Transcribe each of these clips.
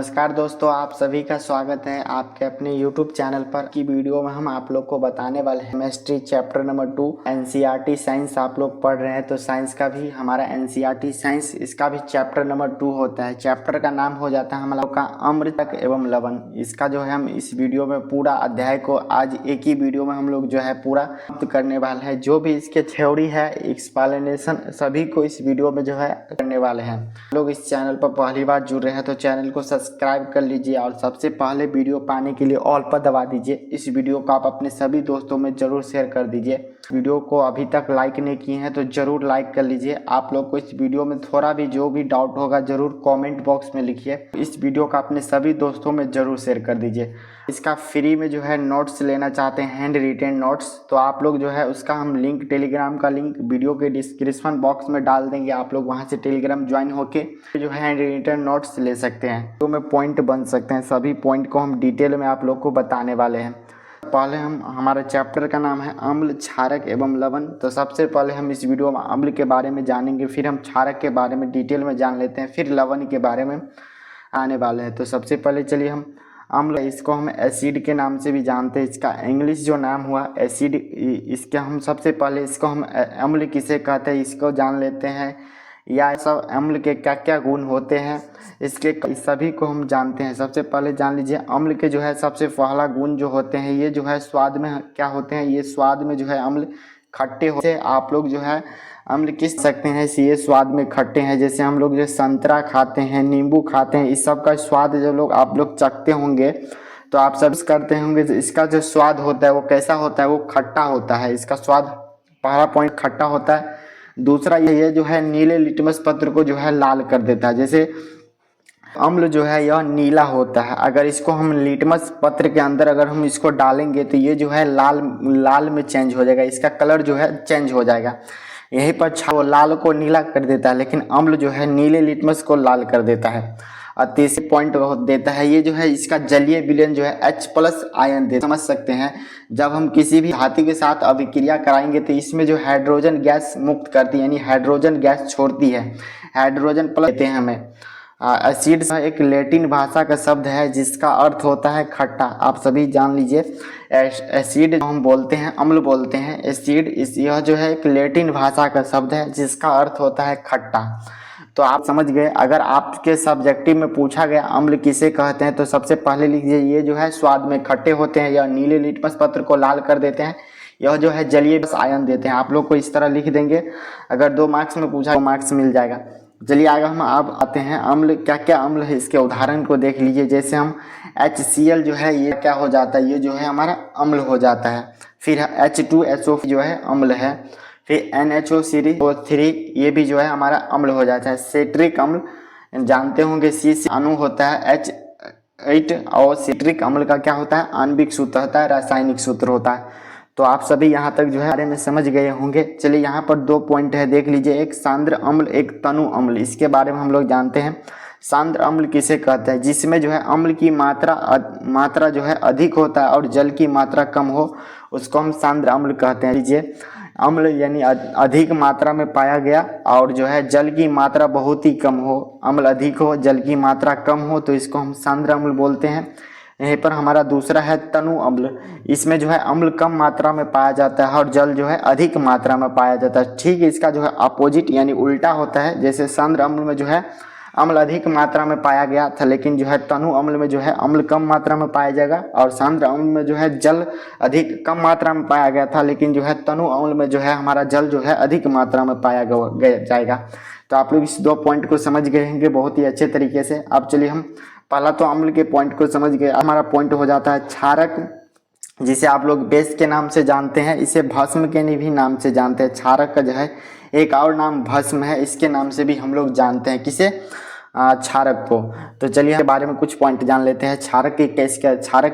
नमस्कार दोस्तों, आप सभी का स्वागत है आपके अपने YouTube चैनल पर। की वीडियो में हम आप लोग को बताने वाले हैं chemistry chapter number 2 NCERT science आप लोग पढ़ रहे हैं तो साइंस का भी हमारा एनसीईआरटी साइंस इसका भी चैप्टर नंबर 2 होता है। चैप्टर का नाम हो जाता है हम लोग का अमृतक एवं लवण। इसका जो है हम इस वीडियो में पूरा अध्याय को आज एक ही वीडियो में हम लोग जो है पूरा समाप्त करने वाले हैं। जो भी इसके थ्योरी है, एक्सप्लेनेशन सभी को इस वीडियो में जो है करने वाले हैं। लोग इस चैनल पर पहली बार जुड़ रहे हैं तो चैनल को सब्सक्राइब कर लीजिए और सबसे पहले वीडियो पाने के लिए ऑल पर दबा दीजिए। इस वीडियो को आप अपने सभी दोस्तों में जरूर शेयर कर दीजिए। वीडियो को अभी तक लाइक नहीं किए हैं तो जरूर लाइक कर लीजिए। आप लोग को इस वीडियो में थोड़ा भी जो भी डाउट होगा जरूर कमेंट बॉक्स में लिखिए। इस वीडियो को अपने सभी दोस्तों में जरूर शेयर कर दीजिए। इसका फ्री में जो है नोट्स लेना चाहते हैं, हैंड रिटेन नोट्स, तो आप लोग जो है उसका हम लिंक, टेलीग्राम का लिंक वीडियो के डिस्क्रिप्शन बॉक्स में डाल देंगे। आप लोग वहां से टेलीग्राम ज्वाइन होके जो है हैंड रिटेन नोट्स ले सकते हैं। तो में पॉइंट बन सकते हैं। सभी पॉइंट को हम डिटेल में आप लोग को बताने वाले हैं। पहले हम हमारे चैप्टर का नाम है अम्ल, क्षारक एवं लवण। तो सबसे पहले हम इस वीडियो में अम्ल के बारे में जानेंगे, फिर हम क्षारक के बारे में डिटेल में जान लेते हैं, फिर लवण के बारे में आने वाले हैं। तो सबसे पहले चलिए हम अम्ल, इसको हम एसिड के नाम से भी जानते हैं। इसका इंग्लिश जो नाम हुआ एसिड, इसके हम सबसे पहले इसको हम अम्ल किसे कहते हैं इसको जान लेते हैं, या सब अम्ल के क्या क्या गुण होते हैं इसके सभी को हम जानते हैं। सबसे पहले जान लीजिए अम्ल के जो है सबसे पहला गुण जो होते हैं ये जो है स्वाद में क्या होते हैं। ये स्वाद में जो है अम्ल खट्टे होते हैं। आप लोग जो है अम्ल किस सकते हैं ये स्वाद में खट्टे हैं। जैसे हम लोग जो संतरा खाते हैं, नींबू खाते हैं, इस सब का स्वाद जो लोग आप लोग चखते होंगे तो आप सब करते होंगे इसका जो स्वाद होता है वो कैसा होता है, वो खट्टा होता है। इसका स्वाद पहला पॉइंट खट्टा होता है। दूसरा ये जो है नीले लिटमस पत्र को जो है लाल कर देता है। जैसे अम्ल जो है यह नीला होता है, अगर इसको हम लिटमस पत्र के अंदर अगर हम इसको डालेंगे तो ये जो है लाल में चेंज हो जाएगा, इसका कलर जो है चेंज हो जाएगा। यहीं पर वो लाल को नीला कर देता है, लेकिन अम्ल जो है नीले लिटमस को लाल कर देता है। और तीसरे पॉइंट देता है ये जो है इसका जलीय विलयन जो है H+ आयन दे। समझ सकते हैं जब हम किसी भी धातु के साथ अभिक्रिया कराएंगे तो इसमें जो हाइड्रोजन गैस मुक्त करती है, यानी हाइड्रोजन गैस छोड़ती है, हाइड्रोजन प्लस देते हैं हमें। एसिड एक लैटिन भाषा का शब्द है जिसका अर्थ होता है खट्टा। आप सभी जान लीजिए एसिड हम बोलते हैं, अम्ल बोलते हैं एसिड, यह जो है एक लैटिन भाषा का शब्द है जिसका अर्थ होता है खट्टा। तो आप समझ गए। अगर आपके सब्जेक्टिव में पूछा गया अम्ल किसे कहते हैं तो सबसे पहले लिखिए ये जो है स्वाद में खट्टे होते हैं, या नीले लिटमस पत्र को लाल कर देते हैं, यह जो है जलीय आयन देते हैं। आप लोग को इस तरह लिख देंगे, अगर 2 मार्क्स में पूछा 2 मार्क्स मिल जाएगा। चलिए आगे हम अब आते हैं अम्ल, क्या क्या अम्ल है इसके उदाहरण को देख लीजिए। जैसे हम HCl जो है ये क्या हो जाता है, ये जो है हमारा अम्ल हो जाता है। फिर H2SO जो है अम्ल है। फिर NHO3 ये भी जो है हमारा अम्ल हो जाता है। सिट्रिक अम्ल जानते होंगे, C अणु होता है H8, और सिट्रिक अम्ल का क्या होता है, आणविक सूत्र होता है, रासायनिक सूत्र होता है। तो आप सभी यहाँ तक जो है बारे में समझ गए होंगे। चलिए यहाँ पर 2 पॉइंट है, देख लीजिए, एक सांद्र अम्ल, एक तनु अम्ल। इसके बारे में हम लोग जानते हैं। सांद्र अम्ल किसे कहते हैं, जिसमें जो है अम्ल की मात्रा जो है अधिक होता है और जल की मात्रा कम हो, उसको हम सांद्र अम्ल कहते हैं। लीजिए अम्ल यानी अधिक मात्रा में पाया गया और जो है जल की मात्रा बहुत ही कम हो, अम्ल अधिक हो जल की मात्रा कम हो तो इसको हम सांद्र अम्ल बोलते हैं। यहीं पर हमारा दूसरा है तनु अम्ल। इसमें जो है अम्ल कम मात्रा में पाया जाता है और जल जो है अधिक मात्रा में पाया जाता है। ठीक इसका जो है अपोजिट यानी उल्टा होता है। जैसे सांद्र अम्ल में जो है अम्ल अधिक मात्रा में पाया गया था, लेकिन जो है तनु अम्ल में जो है अम्ल कम मात्रा में पाया जाएगा, और सांद्र अम्ल में जो है जल अधिक कम मात्रा में पाया गया था, लेकिन जो है तनु अम्ल में जो है हमारा जल जो है अधिक मात्रा में पाया जाएगा। तो आप लोग इस 2 पॉइंट को समझ गए होंगे बहुत ही अच्छे तरीके से। अब चलिए हम पहला तो अम्ल के पॉइंट को समझ गए। हमारा पॉइंट हो जाता है क्षारक, जिसे आप लोग बेस के नाम से जानते हैं, इसे भस्म के भी नाम से जानते हैं। क्षारक का जो है एक और नाम भस्म है, इसके नाम से भी हम लोग जानते हैं। किसे, क्षारक को। तो चलिए इसके बारे में कुछ पॉइंट जान लेते हैं। क्षारक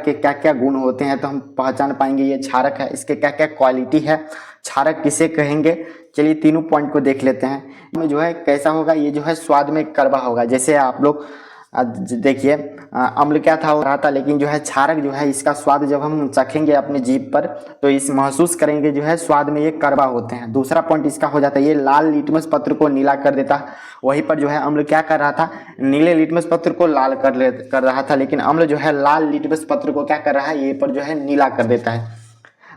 के क्या क्या गुण होते हैं तो हम पहचान पाएंगे ये क्षारक है, इसके क्या क्या क्वालिटी है, क्षारक किसे कहेंगे। चलिए तीनों पॉइंट को देख लेते हैं। में जो है कैसा होगा, ये जो है स्वाद में कड़वा होगा। जैसे आप लोग देखिए अम्ल क्या था हो रहा था, लेकिन जो है क्षारक जो है इसका स्वाद जब हम चखेंगे अपने जीभ पर तो इस महसूस करेंगे जो है स्वाद में ये कड़वा होते हैं। दूसरा पॉइंट इसका हो जाता है ये लाल लिटमस पत्र को नीला कर देता है। वहीं पर जो है अम्ल क्या कर रहा था, नीले लिटमस पत्र को लाल कर रहा था, लेकिन अम्ल जो है लाल लिटमस पत्र को क्या कर रहा है, ये पर जो है नीला कर देता है।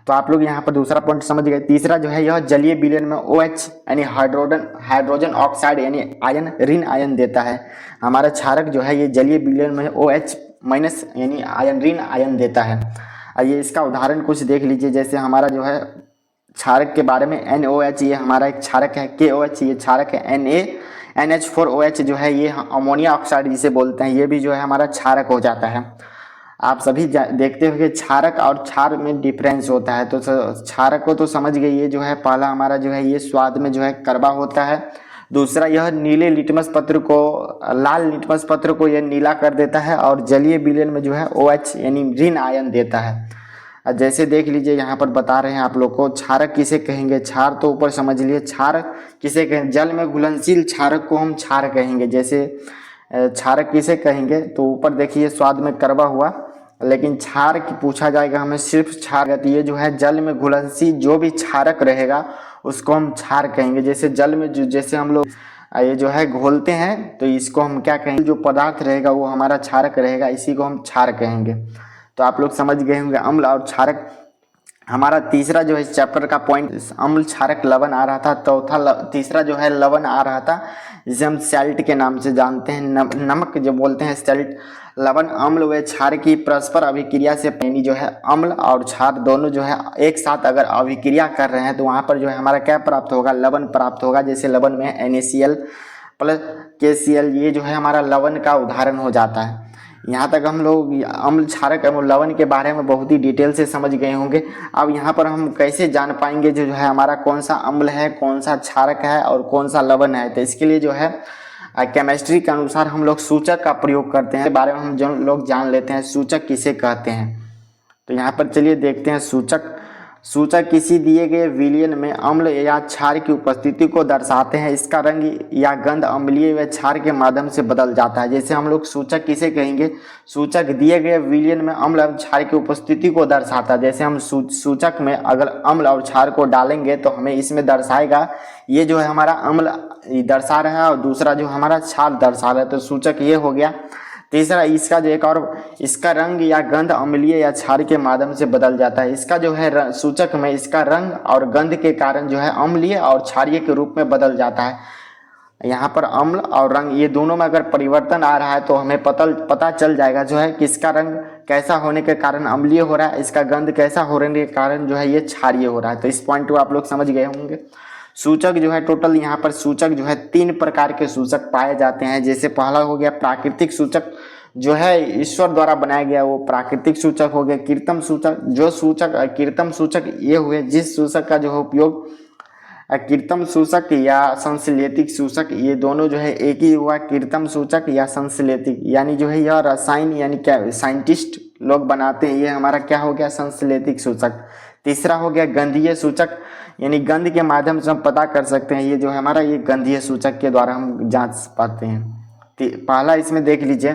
तो आप लोग यहाँ पर दूसरा पॉइंट समझ गए। तीसरा जो है यह जलीय विलयन में OH यानी हाइड्रोजन ऑक्साइड यानी आयन ऋण आयन देता है। हमारा क्षारक जो है ये जलीय विलयन में OH माइनस यानी आयन ऋण आयन देता है। आइए इसका उदाहरण कुछ देख लीजिए। जैसे हमारा जो है क्षारक के बारे में NOH ये हमारा एक क्षारक है, KOH ये क्षारक है, NH4OH जो है ये अमोनिया ऑक्साइड जिसे बोलते हैं, ये भी जो है हमारा क्षारक हो जाता है। आप सभी देखते हो कि क्षारक और क्षार में डिफरेंस होता है। तो क्षारक को तो समझ गए, ये जो है पहला हमारा जो है ये स्वाद में जो है कड़वा होता है। दूसरा यह नीले लिटमस पत्र को लाल लिटमस पत्र को यह नीला कर देता है और जलीय विलयन में जो है OH यानी ऋण आयन देता है। जैसे देख लीजिए यहाँ पर बता रहे हैं आप लोग को क्षारक किसे कहेंगे, क्षार तो ऊपर समझ लिए, क्षार किसे कहेंगे, जल में घुलनशील क्षारक को हम क्षार कहेंगे। जैसे क्षारक किसे कहेंगे तो ऊपर देखिए स्वाद में कड़वा हुआ, लेकिन क्षार की पूछा जाएगा हमें सिर्फ क्षार, ये जो है जल में घुलनशील जो भी क्षारक रहेगा उसको हम क्षार कहेंगे। जैसे जल में जैसे हम लोग ये जो है घोलते हैं तो इसको हम क्या कहेंगे, जो पदार्थ रहेगा वो हमारा क्षारक रहेगा, इसी को हम क्षार कहेंगे। तो आप लोग समझ गए होंगे अम्ल और क्षारक। हमारा तीसरा जो है इस चैप्टर का पॉइंट अम्ल क्षारक लवण आ रहा था। तीसरा जो है लवण आ रहा था जिसे हम सैल्ट के नाम से जानते हैं, नमक जो बोलते हैं सैल्ट। लवण अम्ल व क्षार की परस्पर अभिक्रिया से यानी जो है अम्ल और क्षार दोनों जो है एक साथ अगर अभिक्रिया कर रहे हैं तो वहाँ पर जो है हमारा क्या प्राप्त होगा, लवण प्राप्त होगा। जैसे लवण में NaCl प्लस KCl ये जो है हमारा लवण का उदाहरण हो जाता है। यहाँ तक हम लोग अम्ल क्षारक एवं लवण के बारे में बहुत ही डिटेल से समझ गए होंगे। अब यहाँ पर हम कैसे जान पाएंगे जो है हमारा कौन सा अम्ल है, कौन सा क्षारक है और कौन सा लवण है। तो इसके लिए जो है केमिस्ट्री के अनुसार हम लोग सूचक का प्रयोग करते हैं। बारे में हम जो लोग जान लेते हैं सूचक किसे कहते हैं। तो यहाँ पर चलिए देखते हैं सूचक किसी दिए गए विलयन में अम्ल या क्षार की उपस्थिति को दर्शाते हैं। इसका रंग या गंध अम्लीय व क्षार के माध्यम से बदल जाता है। जैसे हम लोग सूचक किसे कहेंगे, सूचक दिए गए विलयन में अम्ल और क्षार की उपस्थिति को दर्शाता है। जैसे हम सूचक में अगर अम्ल और क्षार को डालेंगे तो हमें इसमें दर्शाएगा ये जो है हमारा अम्ल दर्शा रहा है और दूसरा जो हमारा क्षार दर्शा रहा है। तो सूचक ये हो गया। तीसरा इसका जो एक और इसका रंग या गंध अम्लीय या क्षार के माध्यम से बदल जाता है। इसका जो है सूचक में इसका रंग और गंध के कारण जो है अम्लीय और क्षारीय के रूप में बदल जाता है। यहाँ पर अम्ल और रंग ये दोनों में अगर परिवर्तन आ रहा है तो हमें पता चल जाएगा जो है कि इसका रंग कैसा होने के कारण अम्लीय हो रहा है, इसका गंध कैसा होने के कारण जो है ये क्षारीय हो रहा है। तो इस पॉइंट को आप लोग समझ गए होंगे। सूचक जो है टोटल यहाँ पर सूचक जो है 3 प्रकार के सूचक पाए जाते हैं। जैसे पहला हो गया प्राकृतिक सूचक, जो है ईश्वर द्वारा बनाया गया वो प्राकृतिक सूचक हो गया। कृत्रिम सूचक, जो सूचक कृत्रिम सूचक ये हुए जिस सूचक का जो है उपयोग कृत्रिम सूचक या संश्लेषित सूचक, ये दोनों जो है एक ही हुआ। कृत्रिम सूचक या संश्लेषित यानी जो है यह रसायन यानी क्या साइंटिस्ट लोग बनाते हैं, ये हमारा क्या हो गया संश्लेषित सूचक। तीसरा हो गया गंधीय सूचक, यानी गंध के माध्यम से हम पता कर सकते हैं, ये जो है हमारा ये गंधीय सूचक के द्वारा हम जांच पाते हैं। पहला इसमें देख लीजिए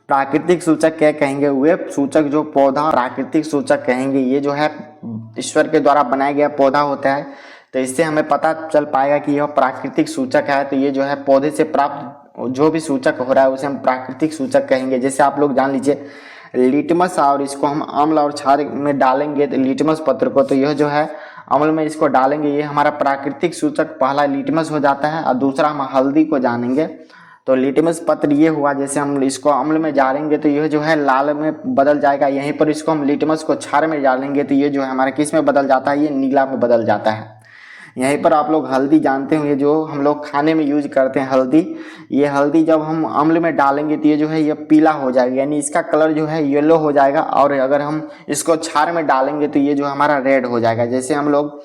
प्राकृतिक सूचक क्या कहेंगे, वे सूचक जो पौधा प्राकृतिक सूचक कहेंगे, ये जो है ईश्वर के द्वारा बनाया गया पौधा होता है। तो इससे हमें पता चल पाएगा कि यह प्राकृतिक सूचक है। तो ये जो है पौधे से प्राप्त जो भी सूचक हो रहा है उसे हम प्राकृतिक सूचक कहेंगे। जैसे आप लोग जान लीजिए लिटमस, और इसको हम अम्ल और क्षार में डालेंगे तो लिटमस पत्र को, तो यह जो है अम्ल में इसको डालेंगे, ये हमारा प्राकृतिक सूचक पहला लिटमस हो जाता है। और दूसरा हम हल्दी को जानेंगे तो लिटमस पत्र ये हुआ। जैसे हम इसको अम्ल में डालेंगे तो यह जो है लाल में बदल जाएगा। यहीं पर इसको हम लिटमस को क्षार में डालेंगे तो ये जो है हमारा किस में बदल जाता है, ये नीला में बदल जाता है। यहीं पर आप लोग हल्दी जानते होंगे, जो हम लोग खाने में यूज करते हैं हल्दी, ये हल्दी जब हम अम्ल में डालेंगे तो ये जो है ये पीला हो जाएगा, यानी इसका कलर जो है येलो हो जाएगा। और अगर हम इसको क्षार में डालेंगे तो ये जो हमारा रेड हो जाएगा। जैसे हम लोग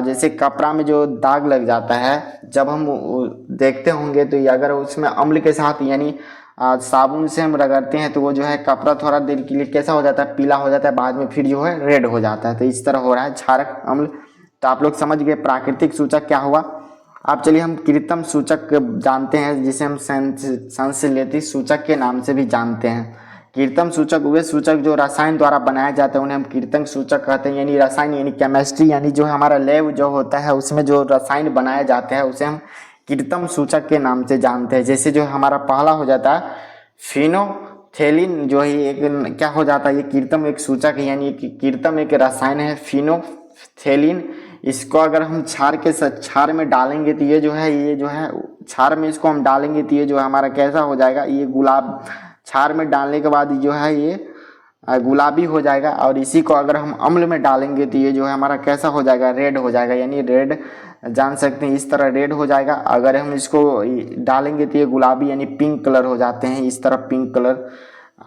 जैसे कपड़ा में जो दाग लग जाता है जब हम देखते होंगे तो अगर उसमें अम्ल के साथ यानी साबुन से हम रगड़ते हैं तो वो जो है कपड़ा थोड़ा देर के लिए कैसा हो जाता है, पीला हो जाता है, बाद में फिर जो है रेड हो जाता है। तो इस तरह हो रहा है क्षारक अम्ल। तो आप लोग समझ गए प्राकृतिक सूचक क्या हुआ। आप चलिए हम कृत्रिम सूचक जानते हैं, जिसे हम संश्लेषित सूचक के नाम से भी जानते हैं। कृत्रिम सूचक वे सूचक जो रसायन द्वारा बनाए जाते हैं उन्हें हम कृत्रिम सूचक कहते हैं। यानी रसायन यानी केमिस्ट्री, यानी जो हमारा लैब जो होता है उसमें जो रसायन बनाए जाते हैं उसे हम कृत्रिम सूचक के नाम से जानते हैं। जैसे जो हमारा पहला हो जाता है फिनोथेलिन, जो है एक क्या हो जाता है, ये कृत्रिम एक सूचक है, यानी कृत्रिम एक रसायन है फिनोथेलिन। इसको अगर हम क्षार में डालेंगे तो ये जो है क्षार में इसको हम डालेंगे तो ये जो है हमारा कैसा हो जाएगा, ये गुलाब, क्षार में डालने के बाद जो है ये गुलाबी हो जाएगा। और इसी को अगर हम अम्ल में डालेंगे तो ये जो है हमारा कैसा हो जाएगा, रेड हो जाएगा। यानी रेड जान सकते हैं, इस तरह रेड हो जाएगा। अगर हम इसको डालेंगे तो ये गुलाबी यानी पिंक कलर हो जाते हैं, इस तरह पिंक कलर।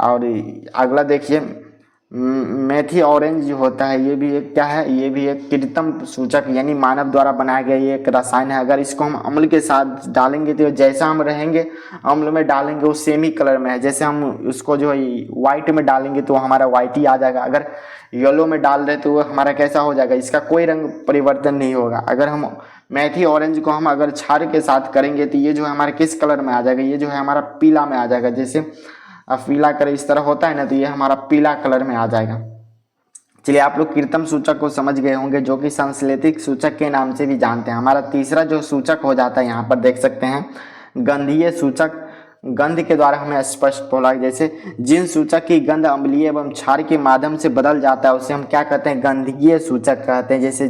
और अगला देखिए मेथी ऑरेंज जो होता है, ये भी एक क्या है, ये भी एक कृत्रिम सूचक यानी मानव द्वारा बनाया गया ये एक रसायन है। अगर इसको हम अम्ल के साथ डालेंगे तो जैसा हम रहेंगे अम्ल में डालेंगे वो सेम ही कलर में है। जैसे हम उसको जो है व्हाइट में डालेंगे तो हमारा व्हाइट ही आ जाएगा। अगर येलो में डाल रहे तो वो हमारा कैसा हो जाएगा, इसका कोई रंग परिवर्तन नहीं होगा। अगर हम मेथी ऑरेंज को हम अगर क्षार के साथ करेंगे तो ये जो है हमारा किस कलर में आ जाएगा, ये जो है हमारा पीला में आ जाएगा। जैसे अब पीला कलर इस तरह होता है ना, तो ये हमारा पीला कलर में आ जाएगा। चलिए आप लोग कृत्रिम सूचक को समझ गए होंगे, जो कि संश्लेषित सूचक के नाम से भी जानते हैं। हमारा तीसरा जो सूचक हो जाता है यहाँ पर देख सकते हैं गंधीय सूचक। गंध के द्वारा हमें स्पष्ट बोला, जैसे जिन सूचक की गंध अम्लीय एवं क्षार के माध्यम से बदल जाता है उसे हम क्या कहते हैं, गंधीय सूचक कहते हैं। जैसे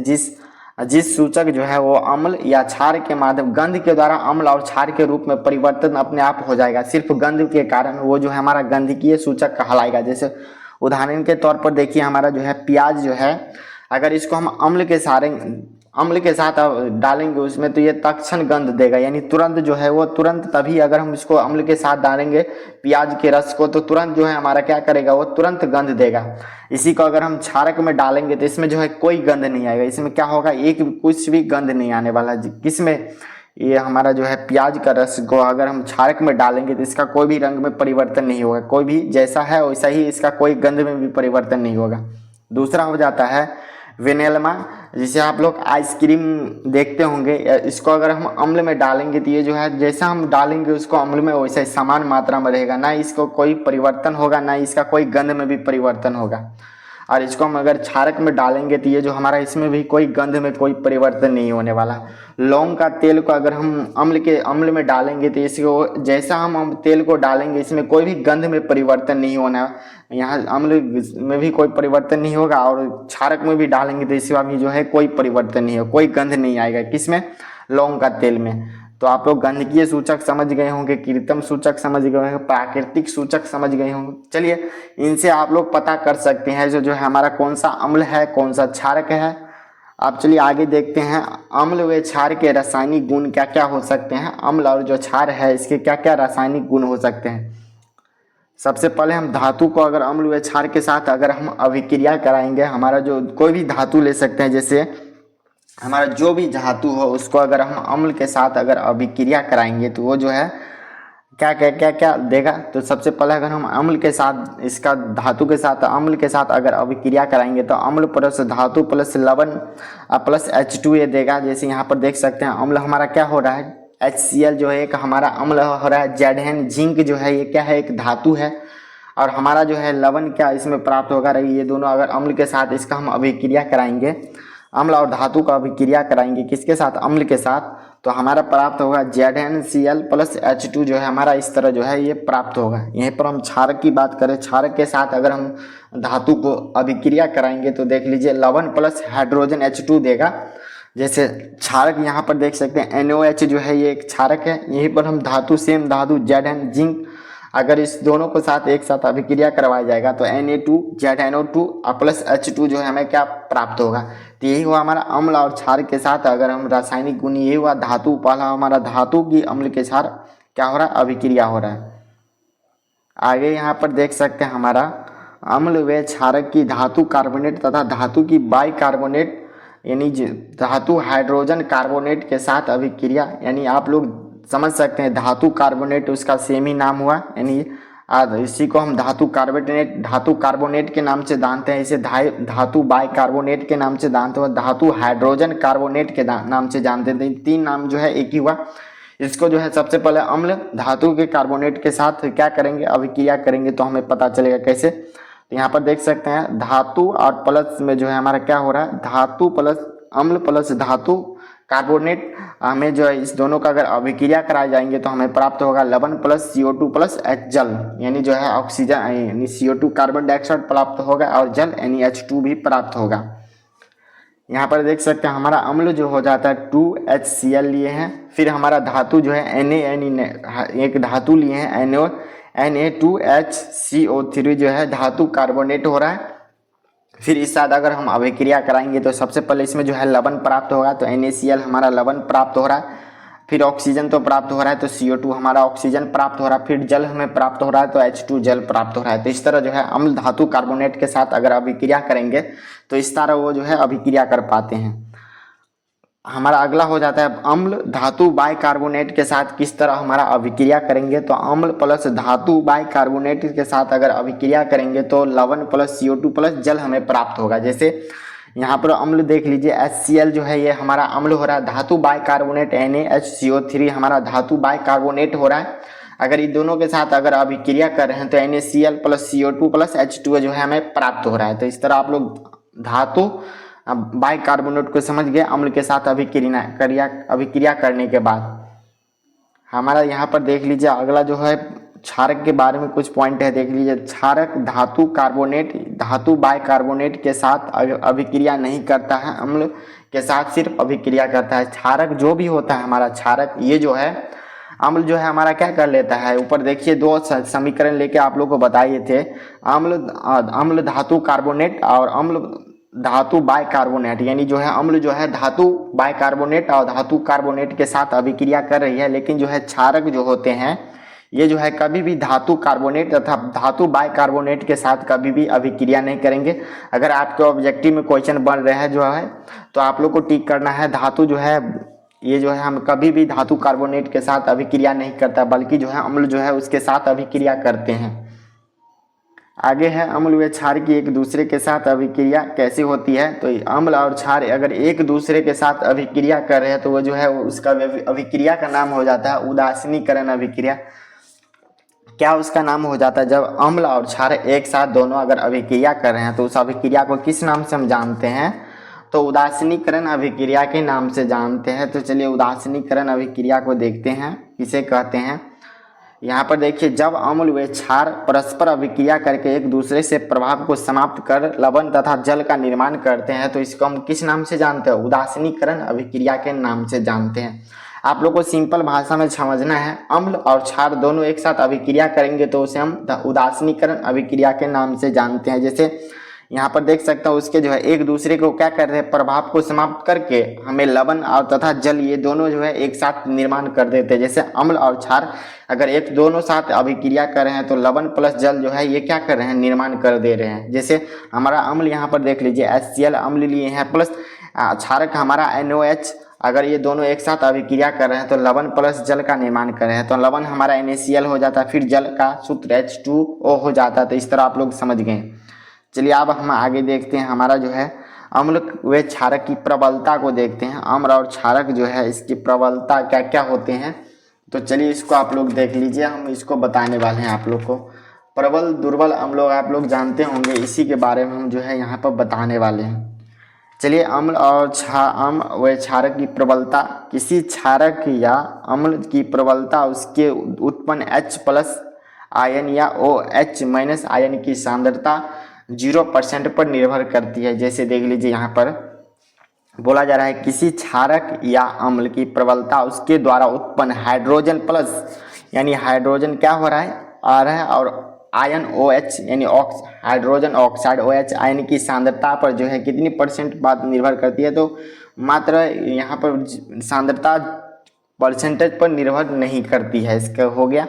जिस सूचक जो है वो अम्ल या क्षार के माध्यम गंध के द्वारा अम्ल और क्षार के रूप में परिवर्तन अपने आप हो जाएगा, सिर्फ गंध के कारण, वो जो है हमारा गंधकीय सूचक कहलाएगा। जैसे उदाहरण के तौर पर देखिए हमारा जो है प्याज जो है, अगर इसको हम अम्ल के साथ डालेंगे उसमें तो ये तत्क्षण गंध देगा, यानी तुरंत जो है वो तुरंत, तभी अगर हम इसको अम्ल के साथ डालेंगे प्याज के रस को तो तुरंत जो है हमारा क्या करेगा, वो तुरंत गंध देगा। इसी को अगर हम क्षारक में डालेंगे तो इसमें जो है कोई गंध नहीं आएगा, इसमें क्या होगा, कुछ भी गंध नहीं आने वाला। किसमें, ये हमारा जो है प्याज का रस को अगर हम क्षारक में डालेंगे तो इसका कोई भी रंग में परिवर्तन नहीं होगा, कोई भी जैसा है वैसा ही इसका कोई गंध में भी परिवर्तन नहीं होगा। दूसरा हो जाता है वेनेलमा, जिसे आप लोग आइसक्रीम देखते होंगे। इसको अगर हम अम्ल में डालेंगे तो ये जो है जैसा हम डालेंगे उसको अम्ल में वैसा ही समान मात्रा में रहेगा, ना इसको कोई परिवर्तन होगा, ना इसका कोई गंध में भी परिवर्तन होगा। और इसको हम अगर क्षारक में डालेंगे तो ये जो हमारा इसमें भी कोई गंध में कोई परिवर्तन नहीं होने वाला। लौंग का तेल को अगर हम अम्ल में डालेंगे तो इसको जैसा हम तेल को डालेंगे इसमें कोई भी गंध में परिवर्तन नहीं होना, यहाँ अम्ल में भी कोई परिवर्तन नहीं होगा, और क्षारक में भी डालेंगे तो इसका भी जो है कोई परिवर्तन नहीं होगा, कोई गंध नहीं आएगा। किसमें, लौंग का तेल में। तो आप लोग गंधकीय सूचक समझ गए होंगे, कृत्रिम सूचक समझ गए होंगे, प्राकृतिक सूचक समझ गए होंगे। चलिए इनसे आप लोग पता कर सकते हैं जो है हमारा कौन सा अम्ल है कौन सा क्षारक है। आप चलिए आगे देखते हैं अम्ल व क्षार के रासायनिक गुण क्या क्या हो सकते हैं। अम्ल और जो क्षार है इसके क्या क्या रासायनिक गुण हो सकते हैं। सबसे पहले हम धातु को अगर अम्ल व क्षार के साथ अगर हम अभिक्रिया कराएंगे, हमारा जो कोई भी धातु ले सकते हैं, जैसे हमारा जो भी धातु हो उसको अगर हम अम्ल के साथ अगर अभिक्रिया कराएंगे तो वो जो है क्या क्या क्या क्या देगा। तो सबसे पहले अगर हम अम्ल के साथ इसका धातु के साथ अम्ल के साथ अगर अभिक्रिया कराएंगे तो अम्ल प्लस धातु प्लस लवण प्लस H2 देगा। जैसे यहाँ पर देख सकते हैं अम्ल हमारा क्या हो रहा है, HCl जो है एक हमारा अम्ल हो रहा है। Zn जिंक जो है ये क्या है, एक धातु है। और हमारा जो है लवण क्या इसमें प्राप्त होगा, ये दोनों अगर अम्ल के साथ इसका हम अभिक्रिया कराएंगे, अम्ल और धातु का अभिक्रिया कराएंगे किसके साथ, अम्ल के साथ, तो हमारा प्राप्त होगा ZnCl प्लस H2 जो है हमारा इस तरह जो है ये प्राप्त होगा। यहीं पर हम क्षारक की बात करें, क्षारक के साथ अगर हम धातु को अभिक्रिया कराएंगे तो देख लीजिए लवण प्लस हाइड्रोजन H2 देगा। जैसे क्षारक यहाँ पर देख सकते हैं NOH जो है ये एक क्षारक है। यहीं पर हम धातु सेम धातु Zn जिंक अगर इस दोनों को साथ एक साथ अभिक्रिया करवाया जाएगा तो Na2 ZnO2 प्लस H2 जो है हमें क्या प्राप्त होगा। तो यही हुआ हमारा अम्ल और क्षार के साथ अगर हम रासायनिक गुण, यही हुआ धातु, पहला हमारा धातु की अम्ल के साथ क्या हो रहा है, अभिक्रिया हो रहा है। आगे यहाँ पर देख सकते हैं हमारा अम्ल व क्षारक की धातु कार्बोनेट तथा धातु की बाई कार्बोनेट यानी धातु हाइड्रोजन कार्बोनेट के साथ अभिक्रिया, यानी आप लोग समझ सकते हैं धातु कार्बोनेट उसका सेम ही नाम हुआ, यानी इसी को हम धातु कार्बोनेट के नाम से जानते हैं, इसे धातु बाइकार्बोनेट के नाम से जानते हैं, धातु हाइड्रोजन कार्बोनेट के नाम से जानते हैं। तीन नाम जो है एक ही हुआ। इसको जो है सबसे पहले अम्ल धातु के कार्बोनेट के साथ क्या करेंगे, अभिक्रिया करेंगे तो हमें पता चलेगा कैसे। तो यहाँ पर देख सकते हैं धातु और प्लस में जो है हमारा क्या हो रहा है, धातु प्लस अम्ल प्लस धातु कार्बोनेट, हमें जो है इस दोनों का अगर अभिक्रिया कराए जाएंगे तो हमें प्राप्त होगा लवण प्लस CO2 प्लस H जल, यानी जो है ऑक्सीजन यानी CO2 कार्बन डाइऑक्साइड प्राप्त होगा और जल यानी H2 भी प्राप्त होगा। यहाँ पर देख सकते हैं हमारा अम्ल जो हो जाता है 2HCl लिए हैं, फिर हमारा धातु जो है एक धातु लिए हैं Na2HCO3 जो है धातु कार्बोनेट हो रहा है। फिर इस साथ अगर हम अभिक्रिया कराएंगे तो सबसे पहले इसमें जो है लवण प्राप्त होगा, तो NaCl हमारा लवण प्राप्त हो रहा है, फिर ऑक्सीजन तो प्राप्त हो रहा है तो CO2 हमारा ऑक्सीजन प्राप्त हो रहा है, फिर जल हमें प्राप्त हो रहा है तो H2 जल प्राप्त हो रहा है। तो इस तरह जो है अम्ल धातु कार्बोनेट के साथ अगर अभिक्रिया करेंगे तो इस तरह वो जो है अभिक्रिया कर पाते हैं। हमारा अगला हो जाता है अम्ल धातु बाइकार्बोनेट के साथ किस तरह हमारा अभिक्रिया करेंगे। तो अम्ल प्लस धातु बाइकार्बोनेट के साथ अगर अभिक्रिया करेंगे तो लवण प्लस CO2 प्लस जल हमें प्राप्त होगा। जैसे यहाँ पर अम्ल देख लीजिए HCl जो है ये हमारा अम्ल हो रहा है, धातु बाइकार्बोनेट NaHCO3 हमारा धातु बाइकार्बोनेट हो रहा है। अगर इन दोनों के साथ अगर अभिक्रिया कर रहे हैं तो NaCl plus CO2 plus H2 जो है हमें प्राप्त हो रहा है। तो इस तरह आप लोग धातु बाइकार्बोनेट को समझ गए अम्ल के साथ अभिक्रिया करने के बाद। हमारा यहाँ पर देख लीजिए अगला जो है क्षारक के बारे में कुछ पॉइंट है, देख लीजिए। क्षारक धातु बाइकार्बोनेट के साथ अभिक्रिया नहीं करता है, अम्ल के साथ सिर्फ अभिक्रिया करता है। क्षारक जो भी होता है हमारा क्षारक, ये जो है अम्ल जो है हमारा क्या कर लेता है, ऊपर देखिए दो समीकरण लेके आप लोग को बताए थे, अम्ल धातु कार्बोनेट और अम्ल धातु बाइकार्बोनेट, यानी जो है अम्ल जो है धातु बाइकार्बोनेट और धातु कार्बोनेट के साथ अभिक्रिया कर रही है, लेकिन जो है क्षारक जो होते हैं ये जो है कभी भी धातु कार्बोनेट तथा धातु बाइकार्बोनेट के साथ कभी भी अभिक्रिया नहीं करेंगे। अगर आपके ऑब्जेक्टिव में क्वेश्चन बन रहा है जो है तो आप लोग को टिक करना है धातु जो है ये जो है हम कभी भी धातु कार्बोनेट के साथ अभिक्रिया नहीं करता, बल्कि जो है अम्ल जो है उसके साथ अभिक्रिया करते हैं। आगे है अम्ल व क्षार की एक दूसरे के साथ अभिक्रिया कैसे होती है। तो अम्ल और क्षार अगर एक दूसरे के साथ अभिक्रिया कर रहे हैं तो वो जो है उसका अभिक्रिया का नाम हो जाता है उदासीनीकरण अभिक्रिया। क्या उसका नाम हो जाता है, जब अम्ल और क्षार एक साथ दोनों अगर अभिक्रिया कर रहे हैं तो उस अभिक्रिया को किस नाम से हम जानते हैं, तो उदासीनीकरण अभिक्रिया के नाम से जानते हैं। तो चलिए उदासीनीकरण अभिक्रिया को देखते हैं किसे कहते हैं। यहाँ पर देखिए जब अम्ल व क्षार परस्पर अभिक्रिया करके एक दूसरे से प्रभाव को समाप्त कर लवण तथा जल का निर्माण करते हैं तो इसको हम किस नाम से जानते हैं, उदासीनीकरण अभिक्रिया के नाम से जानते हैं। आप लोग को सिंपल भाषा में समझना है, अम्ल और क्षार दोनों एक साथ अभिक्रिया करेंगे तो उसे हम उदासीनीकरण अभिक्रिया के नाम से जानते हैं। जैसे यहाँ पर देख सकता हूँ उसके जो है एक दूसरे को क्या कर रहे हैं, प्रभाव को समाप्त करके हमें लवण और तथा जल ये दोनों जो है एक साथ निर्माण कर देते हैं। जैसे अम्ल और क्षार अगर एक दोनों साथ अभिक्रिया कर रहे हैं तो लवण प्लस जल जो है ये क्या कर रहे हैं, निर्माण कर दे रहे हैं। जैसे हमारा अम्ल यहाँ पर देख लीजिए HCl अम्ल लिए हैं प्लस क्षारक हमारा NOH, अगर ये दोनों एक साथ अभिक्रिया कर रहे हैं तो लवण प्लस जल का निर्माण कर रहे हैं, तो लवण हमारा NaCl हो जाता है, फिर जल का सूत्र H2O हो जाता है। तो इस तरह आप लोग समझ गए। चलिए अब हम आगे देखते हैं हमारा जो है अम्ल व क्षारक की प्रबलता को देखते हैं। अम्ल और क्षारक जो है इसकी प्रबलता क्या क्या होते हैं, तो चलिए इसको आप लोग देख लीजिए। हम इसको बताने वाले हैं आप लोग को। प्रबल दुर्बल अम्ल आप लोग जानते होंगे, इसी के बारे में हम जो है यहाँ पर बताने वाले हैं। चलिए अम्ल और क्षारक की प्रबलता, किसी क्षारक या अम्ल की प्रबलता उसके उत्पन्न H प्लस आयन या OH माइनस आयन की सांद्रता 0% पर निर्भर करती है। जैसे देख लीजिए यहाँ पर बोला जा रहा है किसी क्षारक या अम्ल की प्रबलता उसके द्वारा उत्पन्न हाइड्रोजन प्लस यानी हाइड्रोजन क्या हो रहा है आ रहा है और आयन OH यानी हाइड्रोजन ऑक्साइड OH आयन की सांद्रता पर जो है कितनी % बात निर्भर करती है, तो मात्र यहाँ पर सांद्रता परसेंटेज पर निर्भर नहीं करती है। इसका हो गया।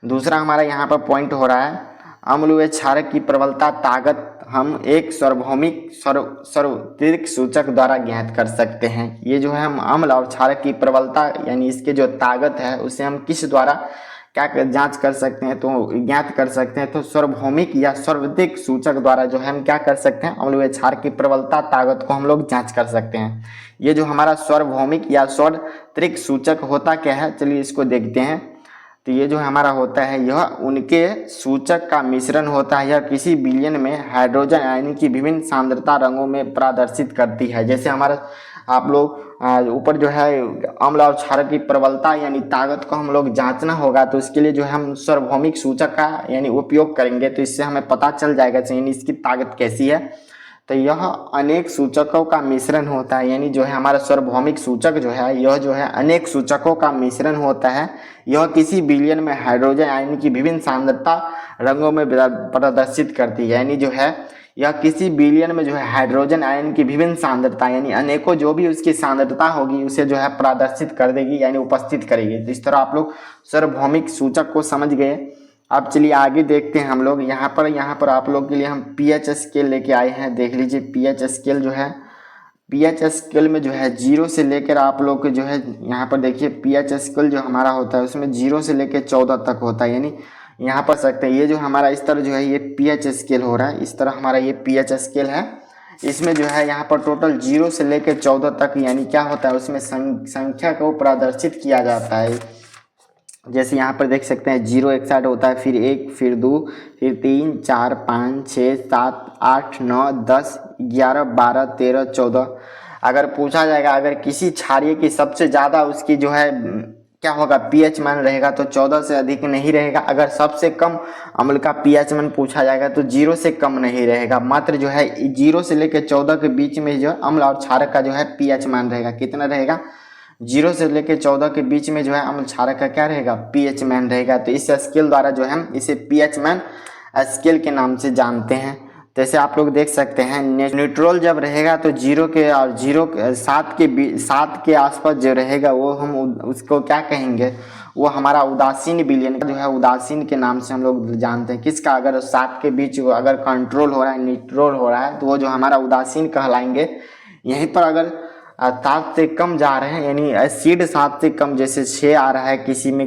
दूसरा हमारा यहाँ पर पॉइंट हो रहा है अम्ल व क्षारक की प्रबलता ताकत हम एक सार्वभौमिक सार्वत्रिक सूचक द्वारा ज्ञात कर सकते हैं। ये जो है हम अम्ल और क्षारक की प्रबलता यानी इसके जो ताकत है उसे हम किस द्वारा क्या जांच कर सकते हैं, तो ज्ञात कर सकते हैं। तो सार्वभौमिक या सार्वत्रिक सूचक द्वारा जो है हम क्या कर सकते हैं, अम्ल व क्षार की प्रबलता ताकत को हम लोग जांच कर सकते हैं। ये जो हमारा सार्वभौमिक या सार्वत्रिक सूचक होता क्या है, चलिए इसको देखते हैं। तो ये जो हमारा होता है, यह उनके सूचक का मिश्रण होता है। यह किसी विलयन में हाइड्रोजन आयन की विभिन्न सांद्रता रंगों में प्रदर्शित करती है। जैसे हमारा आप लोग ऊपर जो है अम्ल और क्षार की प्रबलता यानी ताकत को हम लोग जांचना होगा, तो इसके लिए जो है हम सार्वभौमिक सूचक का यानी उपयोग करेंगे। तो इससे हमें पता चल जाएगा यानी इसकी ताकत कैसी है। तो यह अनेक सूचकों का मिश्रण होता है, यानी जो है हमारा सार्वभौमिक सूचक जो है, यह जो है अनेक सूचकों का मिश्रण होता है। यह किसी विलयन में हाइड्रोजन आयन की विभिन्न सांद्रता रंगों में प्रदर्शित करती है। यानी जो है यह किसी विलयन में जो है हाइड्रोजन आयन की विभिन्न सांद्रता यानी अनेकों जो भी उसकी सांद्रता होगी उसे जो है प्रदर्शित कर देगी यानी उपस्थित करेगी। तो इस तरह आप लोग सार्वभौमिक सूचक को समझ गए। अब चलिए आगे देखते हैं हम लोग। यहाँ पर आप लोग के लिए हम पीएच स्केल लेके आए हैं। देख लीजिए पीएच स्केल जो है, पीएच स्केल में जो है 0 से लेकर आप लोग के जो है यहाँ पर देखिए पीएच स्केल जो हमारा होता है उसमें 0 से लेकर 14 तक होता है। यानी यहाँ पर सकते हैं ये जो हमारा इस तरह जो है ये पीएच स्केल हो रहा है, इस तरह हमारा ये पीएच स्केल है। इसमें जो है यहाँ पर टोटल 0 से लेकर 14 तक यानी क्या होता है उसमें संख्या को प्रदर्शित किया जाता है। जैसे यहाँ पर देख सकते हैं 0 एक साइड होता है, फिर 1, फिर 2, फिर 3, 4, 5, 6, 7, 8, 9, 10, 11, 12, 13, 14। अगर पूछा जाएगा अगर किसी क्षारीय की सबसे ज़्यादा उसकी जो है क्या होगा पीएच मान रहेगा तो 14 से अधिक नहीं रहेगा। अगर सबसे कम अम्ल का पीएच मान पूछा जाएगा तो 0 से कम नहीं रहेगा। मात्र जो है 0 से लेकर 14 के बीच में जो अम्ल और क्षारक का जो है पीएच मान रहेगा। कितना रहेगा? 0 से लेकर 14 के बीच में जो है अम्ल क्षारक का क्या रहेगा? पीएच मान रहेगा। तो इस स्केल द्वारा जो है हम इसे पीएच मान स्केल के नाम से जानते हैं। जैसे आप लोग देख सकते हैं न्यूट्रल जब रहेगा तो 0 के और 7 के आसपास जो रहेगा वो हम उसको क्या कहेंगे, वो हमारा उदासीन विलयन जो है उदासीन के नाम से हम लोग जानते हैं। किसका? अगर 7 के बीच अगर कंट्रोल हो रहा है, न्यूट्रल हो रहा है तो वो जो हमारा उदासीन कहलाएंगे। यहीं पर अगर 7 से कम जा रहे हैं यानी एसिड 7 से कम, जैसे 6 आ रहा है किसी में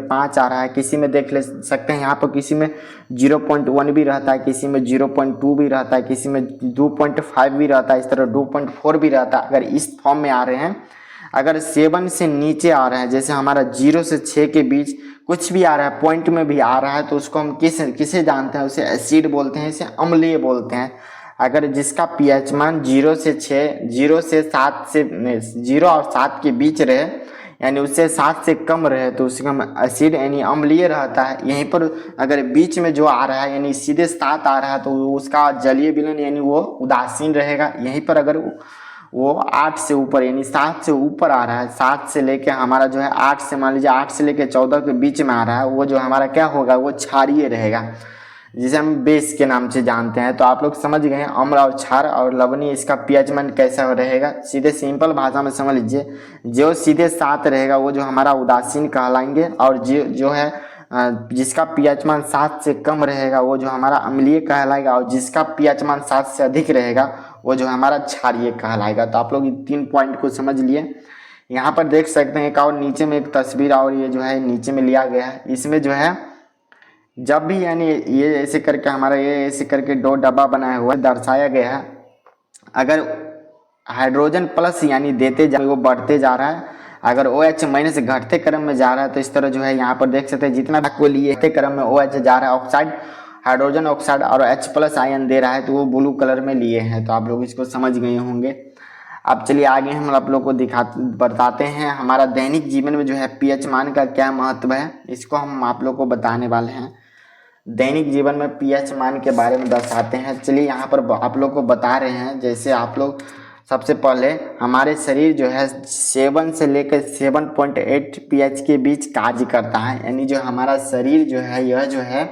5 आ रहा है, किसी में देख ले सकते हैं यहाँ पर किसी में 0.1 भी रहता है, किसी में 0.2 भी रहता है, किसी में 2.5 भी रहता है, इस तरह 2.4 भी रहता है। अगर इस फॉर्म में आ रहे हैं, अगर 7 से नीचे आ रहे हैं, जैसे हमारा 0 से 6 के बीच कुछ भी आ रहा है, पॉइंट में भी आ रहा है, तो उसको हम किसे जानते हैं? उसे एसिड बोलते हैं, इसे अम्लीय बोलते हैं। अगर जिसका पीएच मान 0 से 7 से 0 और 7 के बीच रहे यानी उससे 7 से कम रहे तो उसका एसिड यानी अम्लीय रहता है। यहीं पर अगर बीच में जो आ रहा है यानी सीधे 7 आ रहा है तो उसका जलीय विलयन यानी वो उदासीन रहेगा। यहीं पर अगर वो 8 से ऊपर यानी 7 से ऊपर आ रहा है, 7 से लेके हमारा जो है 8 से मान लीजिए 8 से लेके 14 के बीच में आ रहा है, वो जो हमारा क्या होगा, वो क्षारीय रहेगा, जिसे हम बेस के नाम से जानते हैं। तो आप लोग समझ गए हैं अम्ल और क्षार और लवणीय इसका पीएच मान कैसा रहेगा। सीधे सिंपल भाषा में समझ लीजिए, जो सीधे 7 रहेगा वो जो हमारा उदासीन कहलाएंगे, और जो है जिसका पीएच मान 7 से कम रहेगा वो जो हमारा अम्लीय कहलाएगा, और जिसका पीएच मान 7 से अधिक रहेगा वो जो हमारा क्षारीय कहलाएगा। तो आप लोग 3 पॉइंट को समझ लिए। यहाँ पर देख सकते हैं एक और नीचे में एक तस्वीर और ये जो है नीचे में लिया गया है। इसमें जो है जब भी यानी ये ऐसे करके हमारा ये ऐसे करके 2 डब्बा बनाया हुआ दर्शाया गया है। अगर हाइड्रोजन प्लस यानी देते जा वो बढ़ते जा रहा है, अगर OH माइनस घटते क्रम में जा रहा है, तो इस तरह जो है यहाँ पर देख सकते हैं जितना को लिए घटते क्रम में OH जा रहा है, ऑक्साइड हाइड्रोजन ऑक्साइड और H+ आयन दे रहा है तो वो ब्लू कलर में लिए हैं। तो आप लोग इसको समझ गए होंगे। अब चलिए आगे हम आप लोग को बताते हैं हमारा दैनिक जीवन में जो है पीएच मान का क्या महत्व है, इसको हम आप लोग को बताने वाले हैं। दैनिक जीवन में पीएच मान के बारे में दर्शाते हैं। चलिए यहाँ पर आप लोग को बता रहे हैं। जैसे आप लोग सबसे पहले हमारे शरीर जो है 7 से लेकर 7.8 पीएच के बीच कार्य करता है। यानी जो हमारा शरीर जो है यह जो है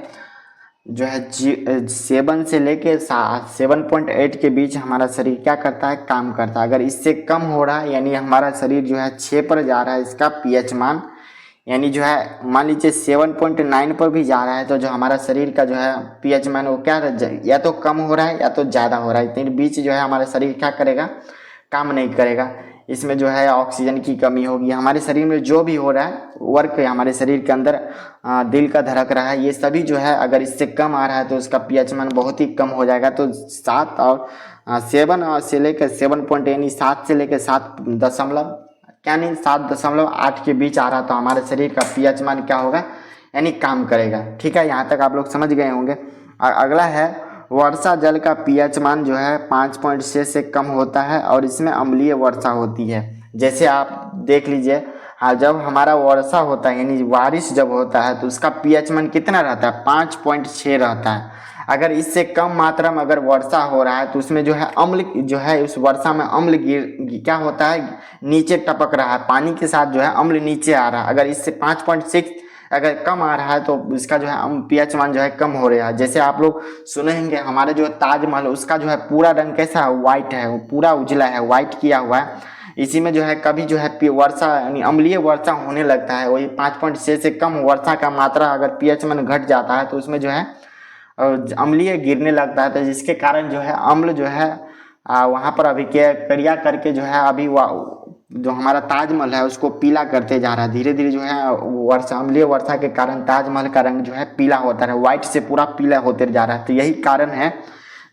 7 से लेके 7.8 के बीच हमारा शरीर क्या करता है, काम करता है। अगर इससे कम हो रहा है यानी हमारा शरीर जो है 6 पर जा रहा है इसका पीएच मान, यानी जो है मान लीजिए 7.9 पर भी जा रहा है, तो जो हमारा शरीर का जो है पीएच मान वो क्या या तो कम हो रहा है या तो ज़्यादा हो रहा है। इतने बीच जो है हमारा शरीर क्या करेगा, काम नहीं करेगा। इसमें जो है ऑक्सीजन की कमी होगी, हमारे शरीर में जो भी हो रहा है वर्क हमारे शरीर के अंदर दिल का धड़क रहा है, ये सभी जो है अगर इससे कम आ रहा है तो उसका पीएच मान बहुत ही कम हो जाएगा। तो 7 और 7 से लेकर 7 पॉइंट यानी 7 से लेकर 7 दशमलव क्या नहीं 7.8 के बीच आ रहा तो हमारे शरीर का पीएच मान क्या होगा यानी काम करेगा। ठीक है, यहाँ तक आप लोग समझ गए होंगे। अगला है वर्षा जल का पीएच मान जो है 5.6 से कम होता है और इसमें अम्लीय वर्षा होती है। जैसे आप देख लीजिए, हाँ, जब हमारा वर्षा होता है यानी बारिश जब होता है तो उसका पीएच मान कितना रहता है 5.6 रहता है। अगर इससे कम मात्रा में अगर वर्षा हो रहा है तो उसमें जो है अम्ल जो है उस वर्षा में अम्ल क्या होता है नीचे टपक रहा है, पानी के साथ जो है अम्ल नीचे आ रहा है। अगर इससे 5.6 अगर कम आ रहा है तो इसका जो है पीएच मान जो है कम हो रहा है। जैसे आप लोग सुनेंगे हमारे जो ताजमहल उसका जो है पूरा रंग कैसा है वाइट है, वो पूरा उजला है, वाइट किया हुआ है। इसी में जो है कभी जो है वर्षा यानी अम्लीय वर्षा होने लगता है, वही 5.6 से कम वर्षा का मात्रा अगर पीएच मान घट जाता है तो उसमें जो है अम्लीय गिरने लगता है। तो जिसके कारण जो है अम्ल जो है वहाँ पर अभिक्रिया करके जो है अभी जो हमारा ताजमहल है उसको पीला करते जा रहा है। धीरे धीरे जो है वर्षा अम्लीय वर्षा के कारण ताजमहल का रंग जो है पीला होता है, व्हाइट से पूरा पीला होते जा रहा है। तो यही कारण है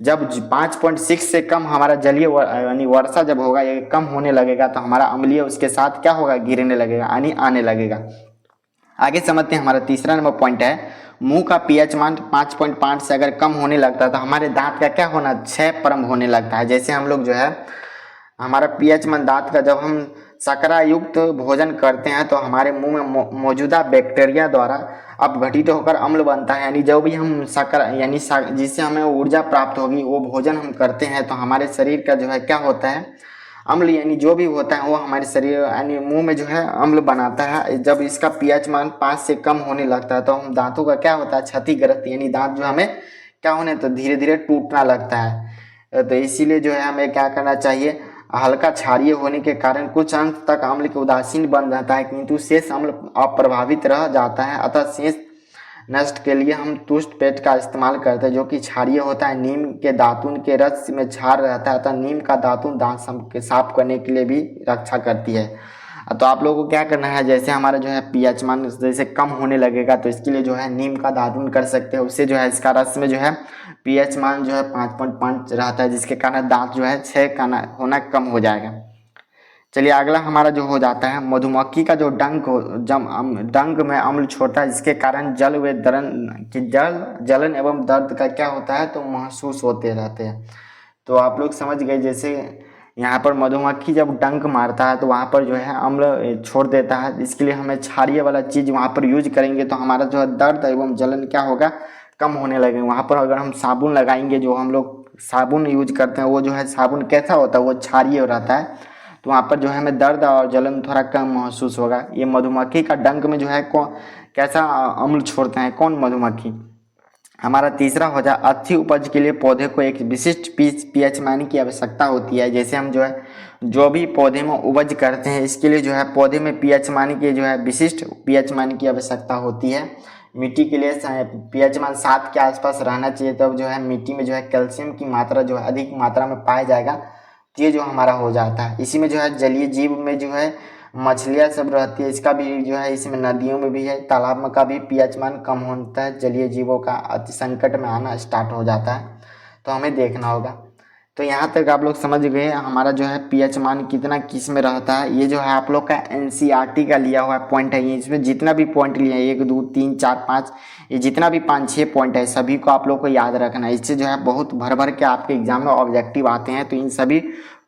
जब 5.6 से कम हमारा जलीय यानी वर्षा जब होगा ये कम होने लगेगा तो हमारा अम्लीय उसके साथ क्या होगा गिरने लगेगा यानी आने लगेगा। आगे समझते हैं, हमारा तीसरा नंबर पॉइंट है मुंह का पीएच मान 5.5 से अगर कम होने लगता है तो हमारे दांत का क्या होना क्षय परम होने लगता है। जैसे हम लोग जो है हमारा पीएच मान दांत का जब हम शर्करा युक्त भोजन करते हैं तो हमारे मुंह में मौजूदा बैक्टीरिया द्वारा अपघटित होकर अम्ल बनता है। यानी जो भी हम शर्करा यानी जिससे हमें ऊर्जा प्राप्त होगी वो भोजन हम करते हैं तो हमारे शरीर का जो है क्या होता है अम्ल यानी जो भी होता है वो हमारे शरीर यानी मुंह में जो है अम्ल बनाता है। जब इसका पीएच मान 5 से कम होने लगता है तो हम दांतों का क्या होता है क्षतिग्रस्त यानी दांत जो हमें क्या होने तो धीरे धीरे टूटना लगता है। तो इसीलिए जो है हमें क्या करना चाहिए, हल्का क्षारीय होने के कारण कुछ अंश तक अम्ल के उदासीन बन जाता है किंतु शेष अम्ल अप्रभावित रह जाता है। अतः शेष नष्ट के लिए हम तुष्ट पेट का इस्तेमाल करते हैं जो कि क्षारीय होता है। नीम के दातुन के रस में क्षार रहता है, अतः नीम का दातुन दांत साफ करने के लिए भी रक्षा करती है। तो आप लोगों को क्या करना है, जैसे हमारा जो है पीएच मान जैसे कम होने लगेगा तो इसके लिए जो है नीम का दातुन कर सकते हैं। उससे जो है इसका रस में जो है पीएच मान जो है 5.5 रहता है जिसके कारण दांत जो है क्षय होना कम हो जाएगा। चलिए अगला हमारा जो हो जाता है मधुमक्खी का जो डंक में अम्ल छोड़ता है जिसके कारण जलन एवं दर्द का क्या होता है तो महसूस होते रहते हैं। तो आप लोग समझ गए, जैसे यहाँ पर मधुमक्खी जब डंक मारता है तो वहाँ पर जो है अम्ल छोड़ देता है। इसके लिए हमें क्षारीय वाला चीज़ वहाँ पर यूज करेंगे तो हमारा जो है दर्द एवं जलन क्या होगा कम होने लगेगा। वहाँ पर अगर हम साबुन लगाएंगे, जो हम लोग साबुन यूज करते हैं वो जो है साबुन कैसा होता है वो क्षारीय रहता है, तो वहाँ पर जो है हमें दर्द और जलन थोड़ा कम महसूस होगा। ये मधुमक्खी का डंक में जो है कैसा अम्ल छोड़ते हैं कौन मधुमक्खी। हमारा तीसरा हो जाए अच्छी उपज के लिए पौधे को एक विशिष्ट पीएच मान की आवश्यकता होती है। जैसे हम जो है जो भी पौधे में उपज करते हैं इसके लिए जो है पौधे में पीएच मान की जो है विशिष्ट पीएच मान की आवश्यकता होती है। मिट्टी के लिए पीएच मान 7 के आसपास रहना चाहिए, तब जो है मिट्टी में जो है कैल्शियम की मात्रा जो है अधिक मात्रा में पाया जाएगा, ये जो हमारा हो जाता है। इसी में जो है जलीय जीव में जो है मछलियाँ सब रहती है, इसका भी जो है इसमें नदियों में भी है, तालाब में का भी पीएच मान कम होता है, जलीय जीवों का अति संकट में आना स्टार्ट हो जाता है, तो हमें देखना होगा। तो यहाँ तक आप लोग समझ गए हमारा जो है पीएच मान कितना किस में रहता है। ये जो है आप लोग का एनसीईआरटी का लिया हुआ पॉइंट है, ये इसमें जितना भी पॉइंट लिया है 1 2 3 4 5 ये जितना भी 5-6 पॉइंट है सभी को आप लोग को याद रखना है। इससे जो है बहुत भर भर के आपके एग्जाम में ऑब्जेक्टिव आते हैं, तो इन सभी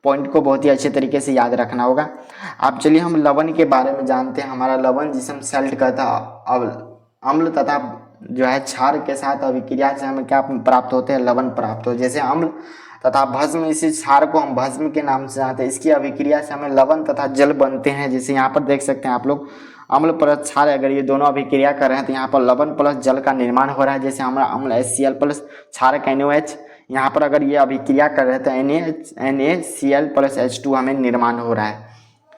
पॉइंट को बहुत ही अच्छे तरीके से याद रखना होगा। अब चलिए हम लवण के बारे में जानते हैं। हमारा लवण जिसे हम सल्ट कहता है, अम्ल तथा जो है क्षार के साथ अभिक्रिया से हमें क्या प्राप्त होते हैं लवण प्राप्त हो। जैसे अम्ल तथा भस्म, इसी क्षार को हम भस्म के नाम से जानते हैं, इसकी अभिक्रिया से हमें लवण तथा जल बनते हैं। जैसे यहाँ पर देख सकते हैं आप लोग अम्ल प्लस क्षार अगर ये दोनों अभिक्रिया कर रहे हैं तो यहाँ पर लवण प्लस जल का निर्माण हो रहा है। जैसे हमारा अम्ल HCl प्लस क्षार NaOH, यहाँ पर अगर ये अभिक्रिया कर रहे हैं तो NaCl प्लस H2 हमें निर्माण हो रहा है।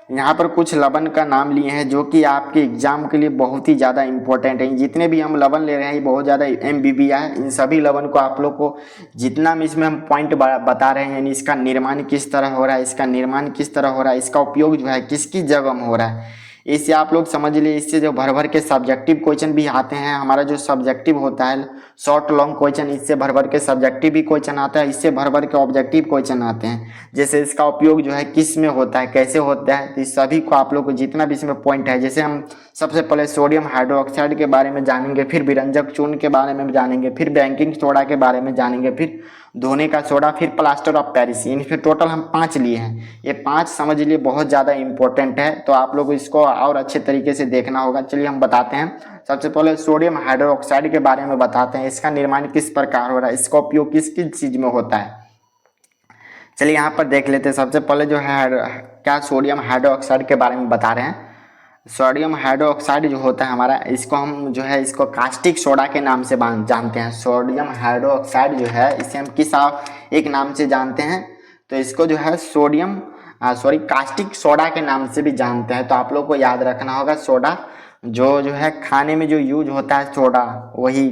यहाँ पर कुछ लवण का नाम लिए हैं जो कि आपके एग्जाम के लिए बहुत ही ज़्यादा इंपॉर्टेंट है। जितने भी हम लवण ले रहे हैं ये बहुत ज़्यादा MBBI है। इन सभी लवण को आप लोग को जितना भी इसमें हम पॉइंट बता रहे हैं, यानी इसका निर्माण किस तरह हो रहा है, इसका निर्माण किस तरह हो रहा है, इसका उपयोग जो है किसकी जगह में हो रहा है, इससे आप लोग समझ लिए। इससे जो भर भर के सब्जेक्टिव क्वेश्चन भी आते हैं, हमारा जो सब्जेक्टिव होता है शॉर्ट लॉन्ग क्वेश्चन, इससे भर भर के सब्जेक्टिव भी क्वेश्चन आता है, इससे भर भर के ऑब्जेक्टिव क्वेश्चन आते हैं। जैसे इसका उपयोग जो है किस में होता है, कैसे होता है, तो इस सभी को आप लोग को जितना भी इसमें पॉइंट है, जैसे हम सबसे पहले सोडियम हाइड्रोक्साइड के बारे में जानेंगे, फिर विरंजक चूर्ण के बारे में जानेंगे, फिर बेकिंग सोडा के बारे में जानेंगे, फिर धोने का सोडा, फिर प्लास्टर ऑफ पेरिस। इन फिर टोटल हम 5 लिए हैं। ये 5 समझ लिए बहुत ज़्यादा इंपॉर्टेंट है, तो आप लोग को इसको और अच्छे तरीके से देखना होगा। चलिए हम बताते हैं। सबसे पहले सोडियम हाइड्रोक्साइड के बारे में बताते हैं। इसका निर्माण किस प्रकार हो रहा है, इसका उपयोग किस किस चीज़ में होता है। चलिए यहाँ पर देख लेते हैं। सबसे पहले जो है क्या सोडियम हाइड्रोक्साइड के बारे में बता रहे हैं। सोडियम हाइड्रोक्साइड जो होता है हमारा, इसको हम जो है इसको कास्टिक सोडा के नाम से जानते हैं। सोडियम हाइड्रोक्साइड जो है इसे हम किस एक नाम से जानते हैं, तो इसको जो है कास्टिक सोडा के नाम से भी जानते हैं। तो आप लोग को याद रखना होगा, सोडा जो है खाने में जो यूज होता है सोडा, वही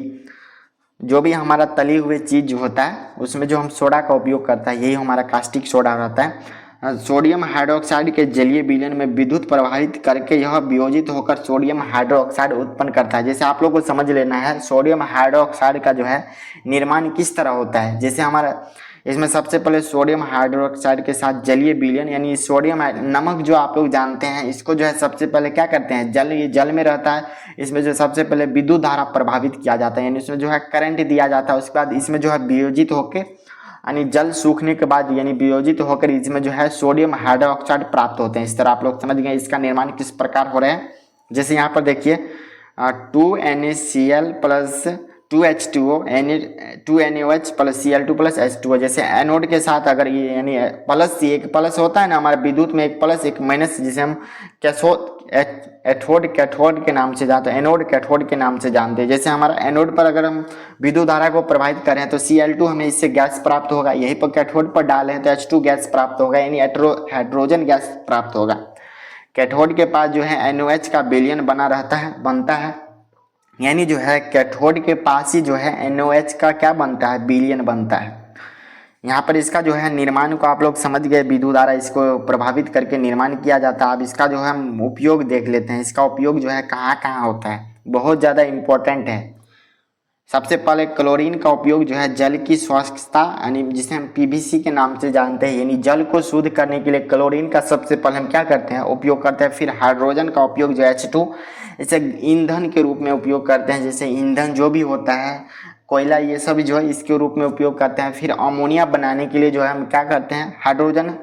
जो भी हमारा तली हुए चीज़ होता है उसमें जो हम सोडा का उपयोग करता है, यही हमारा कास्टिक सोडा रहता है। सोडियम हाइड्रोक्साइड के जलीय विलयन में विद्युत प्रवाहित करके यह वियोजित होकर सोडियम हाइड्रोक्साइड उत्पन्न करता है। जैसे आप लोग को समझ लेना है सोडियम हाइड्रोक्साइड का जो है निर्माण किस तरह होता है। जैसे हमारा इसमें सबसे पहले सोडियम हाइड्रोक्साइड के साथ जलीय विलयन, यानी सोडियम नमक जो आप लोग जानते हैं, इसको जो है सबसे पहले क्या करते हैं, ये जल में रहता है। इसमें जो सबसे पहले विद्युत धारा प्रभावित किया जाता है, यानी इसमें जो है करंट दिया जाता है। उसके बाद इसमें जो है वियोजित होकर, यानी जल सूखने के बाद यानी वियोजित होकर इसमें जो है सोडियम हाइड्रोक्साइड प्राप्त होते हैं। इस तरह आप लोग समझ गए इसका निर्माण किस प्रकार हो रहा है। जैसे यहाँ पर देखिए 2NaCl plus 2H2O 2NaOH plus Cl2 plus H2O। जैसे एनोड के साथ अगर ये यानी प्लस, एक प्लस होता है ना हमारे विद्युत में, एक प्लस एक माइनस, जिसे हम कैथोड के नाम से जानते हैं, एनोड कैथोड के नाम से जानते हैं। जैसे हमारा एनोड पर अगर हम विद्युत धारा को प्रभावित करें तो Cl2 हमें इससे गैस प्राप्त होगा, यहीं पर कैथोड पर डालें तो H2 गैस प्राप्त होगा, यानी हाइड्रोजन गैस प्राप्त होगा। कैथोड के पास जो है NaOH का विलयन बनता है, यानी जो है कैथोड के पास ही जो है NaOH का क्या बनता है, विलयन बनता है। यहाँ पर इसका जो है निर्माण को आप लोग समझ गए, विद्युत धारा इसको प्रभावित करके निर्माण किया जाता है। अब इसका जो है हम उपयोग देख लेते हैं। इसका उपयोग जो है कहाँ कहाँ होता है, बहुत ज़्यादा इम्पोर्टेंट है। सबसे पहले क्लोरीन का उपयोग जो है जल की स्वच्छता, यानी जिसे हम PVC के नाम से जानते हैं, यानी जल को शुद्ध करने के लिए क्लोरीन का सबसे पहले हम क्या करते हैं, उपयोग करते हैं। फिर हाइड्रोजन का उपयोग जो H2, इसे ईंधन के रूप में उपयोग करते हैं। जैसे ईंधन जो भी होता है, कोयला, ये सब जो है इसके रूप में उपयोग करते हैं। फिर अमोनिया बनाने के लिए जो है हम क्या करते हैं, हाइड्रोजन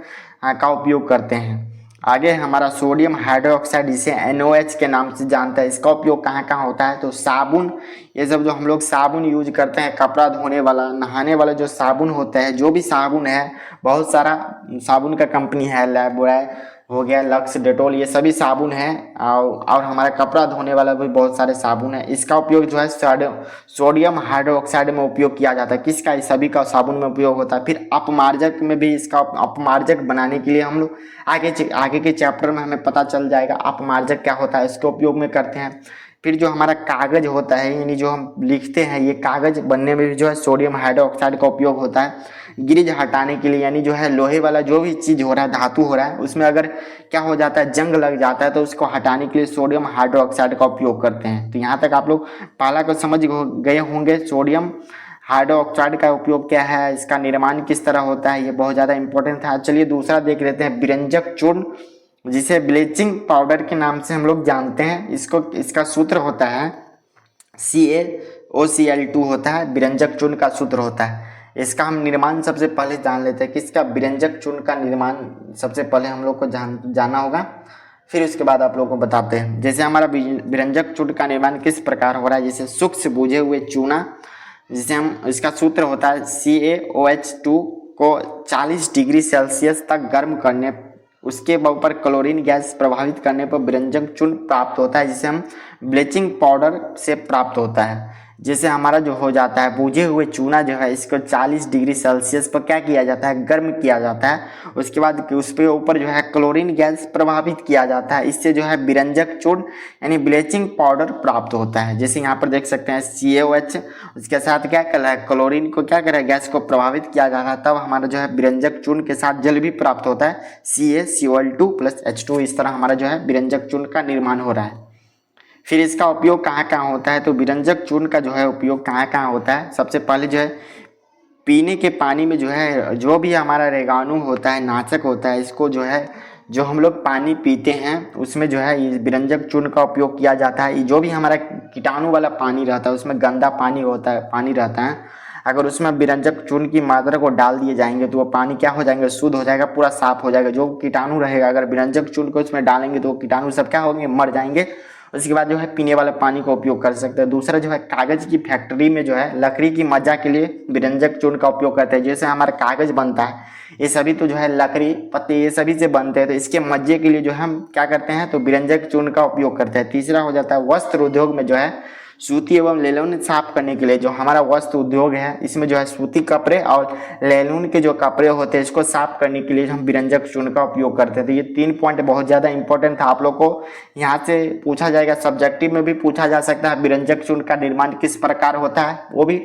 का उपयोग करते हैं। आगे हमारा सोडियम हाइड्रोक्साइड, जिसे NaOH के नाम से जानता है, इसका उपयोग कहाँ कहाँ होता है, तो साबुन, ये सब जो हम लोग साबुन यूज करते हैं, कपड़ा धोने वाला, नहाने वाला जो साबुन होता है, जो भी साबुन है, बहुत सारा साबुन का कंपनी है, लाइफबॉय हो गया, लक्स, डेटॉल, ये सभी साबुन है। और हमारा कपड़ा धोने वाला भी बहुत सारे साबुन है। इसका उपयोग जो है सोडियम हाइड्रोक्साइड में उपयोग किया जाता है। किसका, इस सभी का साबुन में उपयोग होता है। फिर अपमार्जक में भी इसका अपमार्जक बनाने के लिए हम लोग आगे के चैप्टर में हमें पता चल जाएगा अपमार्जक क्या होता है, इसके उपयोग में करते हैं। फिर जो हमारा कागज होता है, यानी जो हम लिखते हैं, ये कागज बनने में भी जो है सोडियम हाइड्रोक्साइड का उपयोग होता है। गिरिज हटाने के लिए, यानी जो है लोहे वाला जो भी चीज़ हो रहा है, धातु हो रहा है, उसमें अगर क्या हो जाता है, जंग लग जाता है, तो उसको हटाने के लिए सोडियम हाइड्रोक्साइड का उपयोग करते हैं। तो यहाँ तक आप लोग पहला को समझ गए होंगे, सोडियम हाइड्रोक्साइड का उपयोग क्या है, इसका निर्माण किस तरह होता है, ये बहुत ज़्यादा इंपॉर्टेंट था। चलिए दूसरा देख लेते हैं, विरंजक चूर्ण, जिसे ब्लीचिंग पाउडर के नाम से हम लोग जानते हैं। इसका सूत्र होता है CaOCl2 होता है, विरंजक चूर्ण का सूत्र होता है। इसका हम निर्माण सबसे पहले जान लेते हैं। किसका, विरंजक चूर्ण का निर्माण सबसे पहले हम लोग को जानना होगा, फिर उसके बाद आप लोग को बताते हैं। जैसे हमारा विरंजक चूर्ण का निर्माण किस प्रकार हो रहा है, जैसे सूक्ष्म बुझे हुए चूना, जिसे हम, इसका सूत्र होता है CaOH2 को 40 डिग्री सेल्सियस तक गर्म करने, उसके ऊपर क्लोरीन गैस प्रभावित करने पर विरंजक चूर्ण प्राप्त होता है, जिसे हम ब्लीचिंग पाउडर से प्राप्त होता है। जैसे हमारा जो हो जाता है भुजे हुए चूना जो है इसको 40 डिग्री सेल्सियस पर क्या किया जाता है, गर्म किया जाता है। उसके बाद उस पे ऊपर जो है क्लोरीन गैस प्रभावित किया जाता है। इससे जो है विरंजक चूर्ण यानी ब्लीचिंग पाउडर प्राप्त होता है। जैसे यहाँ पर देख सकते हैं CaOH, उसके साथ क्या कर रहा है, क्लोरीन को क्या कर रहा है, गैस को प्रभावित किया जा रहा है, तब हमारा जो है विरंजक चूर्ण के साथ जल भी प्राप्त होता है CaCl2 + H2। इस तरह हमारा जो है विरंजक चूर्ण का निर्माण हो रहा है। फिर इसका उपयोग कहाँ कहाँ होता है, तो विरंजक चूर्ण का जो है उपयोग कहाँ कहाँ होता है। सबसे पहले जो है पीने के पानी में जो है जो भी हमारा रेगाणु होता है, नाशक होता है, इसको जो है जो हम लोग पानी पीते हैं उसमें जो है ये विरंजक चूर्ण का उपयोग किया जाता है। जो भी हमारा कीटाणु वाला पानी रहता है, उसमें गंदा पानी होता है, पानी रहता है, अगर उसमें विरंजक चूर्ण की मात्रा को डाल दिए जाएंगे तो वो पानी क्या हो जाएंगे, शुद्ध हो जाएगा, पूरा साफ हो जाएगा। जो कीटाणु रहेगा अगर विरंजक चूर्ण को उसमें डालेंगे तो वो कीटाणु सब क्या होंगे, मर जाएंगे। उसके बाद जो है पीने वाले पानी का उपयोग कर सकते हैं। दूसरा जो है कागज की फैक्ट्री में जो है लकड़ी की मज्जा के लिए विरंजक चूर्ण का उपयोग करते हैं। जैसे हमारा कागज बनता है, ये सभी तो जो है लकड़ी पत्ते ये सभी से बनते हैं, तो इसके मज्जे के लिए जो है हम क्या करते हैं, तो विरंजक चूर्ण का उपयोग करते हैं। तीसरा हो जाता है वस्त्र उद्योग में जो है सूती एवं लेनून साफ करने के लिए, जो हमारा वस्त्र उद्योग है इसमें जो है सूती कपड़े और लेनून के जो कपड़े होते हैं इसको साफ करने के लिए हम विरंजक चूर्ण का उपयोग करते हैं। तो ये 3 पॉइंट बहुत ज़्यादा इंपॉर्टेंट था। आप लोग को यहाँ से पूछा जाएगा, सब्जेक्टिव में भी पूछा जा सकता है विरंजक चूर्ण का निर्माण किस प्रकार होता है, वो भी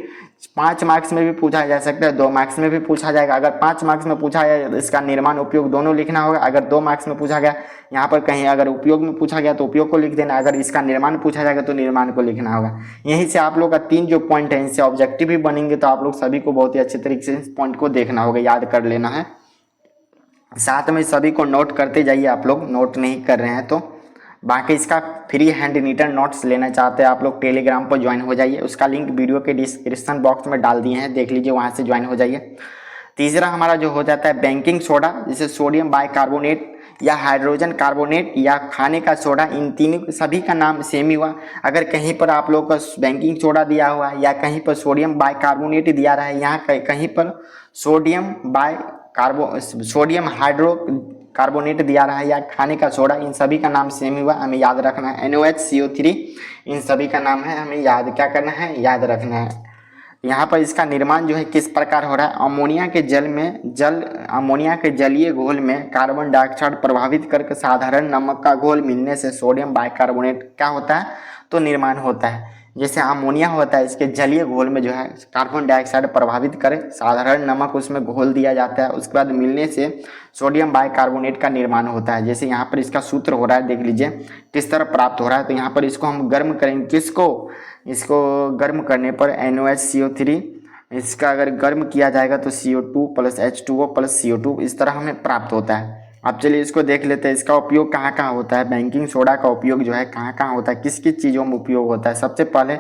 5 मार्क्स में भी पूछा जा सकता है, 2 मार्क्स में भी पूछा जाएगा। अगर 5 मार्क्स में पूछा जाए तो इसका निर्माण उपयोग दोनों लिखना होगा। अगर 2 मार्क्स में पूछा गया, यहाँ पर कहीं अगर उपयोग में पूछा गया तो उपयोग को लिख देना, अगर इसका निर्माण पूछा जाएगा तो निर्माण को लिखना होगा। यहीं से आप लोग का 3 जो पॉइंट है इनसे ऑब्जेक्टिव भी बनेंगे, तो आप लोग सभी को बहुत ही अच्छे तरीके से इस पॉइंट को देखना होगा, याद कर लेना है। साथ में सभी को नोट करते जाइए, आप लोग नोट नहीं कर रहे हैं तो। बाकी इसका फ्री हैंड रिटन नोट्स लेना चाहते हैं आप लोग टेलीग्राम पर ज्वाइन हो जाइए, उसका लिंक वीडियो के डिस्क्रिप्शन बॉक्स में डाल दिए हैं, देख लीजिए, वहाँ से ज्वाइन हो जाइए। तीसरा हमारा जो हो जाता है बेकिंग सोडा, जिसे सोडियम बाइकार्बोनेट या हाइड्रोजन कार्बोनेट या खाने का सोडा, इन तीनों सभी का नाम सेम ही हुआ। अगर कहीं पर आप लोग का बेकिंग सोडा दिया हुआ है या कहीं पर सोडियम बाइकार्बोनेट दिया रहा है, यहाँ कहीं पर सोडियम हाइड्रो कार्बोनेट दिया रहा है या खाने का सोडा, इन सभी का नाम सेम हुआ, हमें याद रखना है। NaOH CO3 इन सभी का नाम है, हमें याद क्या करना है, याद रखना है। यहाँ पर इसका निर्माण जो है किस प्रकार हो रहा है, अमोनिया के जलीय घोल में कार्बन डाइऑक्साइड प्रभावित करके साधारण नमक का घोल मिलने से सोडियम बाइकार्बोनेट क्या होता है, तो निर्माण होता है। जैसे अमोनिया होता है, इसके जलीय घोल में जो है कार्बन डाइऑक्साइड प्रभावित करे, साधारण नमक उसमें घोल दिया जाता है, उसके बाद मिलने से सोडियम बाइकार्बोनेट का निर्माण होता है। जैसे यहाँ पर इसका सूत्र हो रहा है, देख लीजिए किस तरह प्राप्त हो रहा है। तो यहाँ पर इसको हम गर्म करेंगे, किसको, इसको गर्म करने पर NaOH CO3, इसका अगर गर्म किया जाएगा तो CO2 + H2O + CO2 इस तरह हमें प्राप्त होता है। अब चलिए इसको देख लेते हैं, इसका उपयोग कहाँ कहाँ होता है, बेकिंग सोडा का उपयोग जो है कहाँ कहाँ होता है, किस किस चीज़ों में उपयोग होता है। सबसे पहले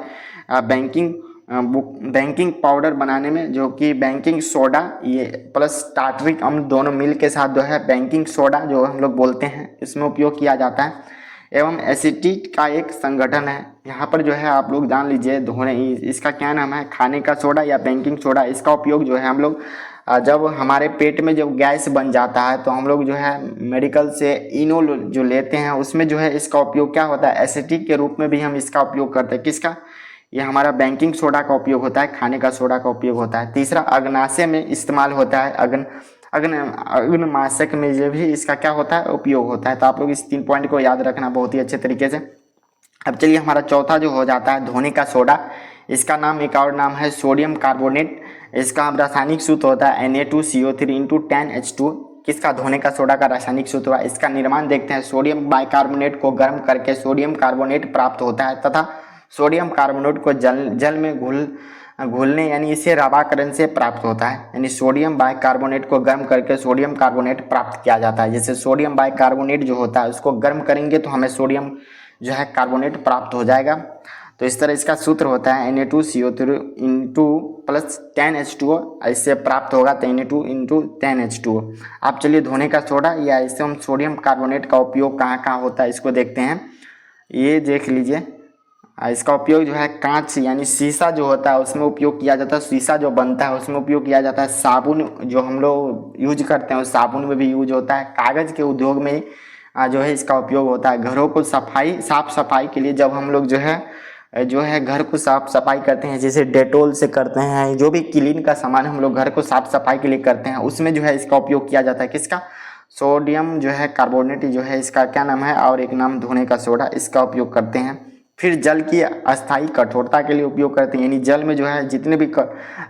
बेकिंग पाउडर बनाने में, जो कि बेकिंग सोडा ये प्लस टार्टरिक अम्ल दोनों मिल के साथ जो है बेकिंग सोडा जो हम लोग बोलते हैं, इसमें उपयोग किया जाता है। एवं एसिटेट का एक संगठन है, यहाँ पर जो है आप लोग जान लीजिए धोने, इसका क्या नाम है, खाने का सोडा या बेकिंग सोडा। इसका उपयोग जो है हम लोग जब हमारे पेट में जब गैस बन जाता है तो हम लोग जो है मेडिकल से इनो जो लेते हैं, उसमें जो है इसका उपयोग क्या होता है, एसिटिक के रूप में भी हम इसका उपयोग करते हैं। किसका, ये हमारा बेकिंग सोडा का उपयोग होता है, खाने का सोडा का उपयोग होता है। तीसरा अग्नाशय में इस्तेमाल होता है, अग्नमाशक में जो भी इसका क्या होता है, उपयोग होता है। तो आप लोग इस 3 पॉइंट को याद रखना बहुत ही अच्छे तरीके से। अब चलिए हमारा चौथा जो हो जाता है धोने का सोडा, इसका नाम एक और नाम है सोडियम कार्बोनेट। इसका रासायनिक सूत्र होता है Na2CO3 × 10H2। किसका, धोने का सोडा का रासायनिक सूत्र हुआ। इसका निर्माण देखते हैं, सोडियम बाइकार्बोनेट को गर्म करके सोडियम कार्बोनेट प्राप्त होता है तथा सोडियम कार्बोनेट को जल में घुलने यानी इसे रवाकरण से प्राप्त होता है। यानी सोडियम बाइकार्बोनेट को गर्म करके सोडियम कार्बोनेट प्राप्त किया जाता है। जैसे सोडियम बाइकार्बोनेट जो होता है उसको गर्म करेंगे तो हमें सोडियम जो है कार्बोनेट प्राप्त हो जाएगा। तो इस तरह इसका सूत्र होता है Na2CO3 + 10H2O, इससे प्राप्त होगा तो Na2 × 10H2O। अब चलिए धोने का सोडा या इससे हम सोडियम कार्बोनेट का उपयोग कहाँ कहाँ होता है इसको देखते हैं। ये देख लीजिए, इसका उपयोग जो है कांच यानी शीशा जो होता है उसमें उपयोग किया जाता है। शीशा जो बनता है उसमें उपयोग किया जाता है। साबुन जो हम लोग यूज करते हैं उस साबुन में भी यूज होता है। कागज़ के उद्योग में जो है इसका उपयोग होता है। घरों को साफ सफाई के लिए जब हम लोग जो है जो है घर को साफ सफाई करते हैं, जैसे डेटोल से करते हैं, जो भी क्लीन का सामान हम लोग घर को साफ सफाई के लिए करते हैं, उसमें जो है इसका उपयोग किया जाता है। किसका? सोडियम जो है कार्बोनेट जो है इसका क्या नाम है, और एक नाम धोने का सोडा, इसका उपयोग करते हैं। फिर जल की अस्थायी कठोरता के लिए उपयोग करते हैं, यानी जल में जो है जितने भी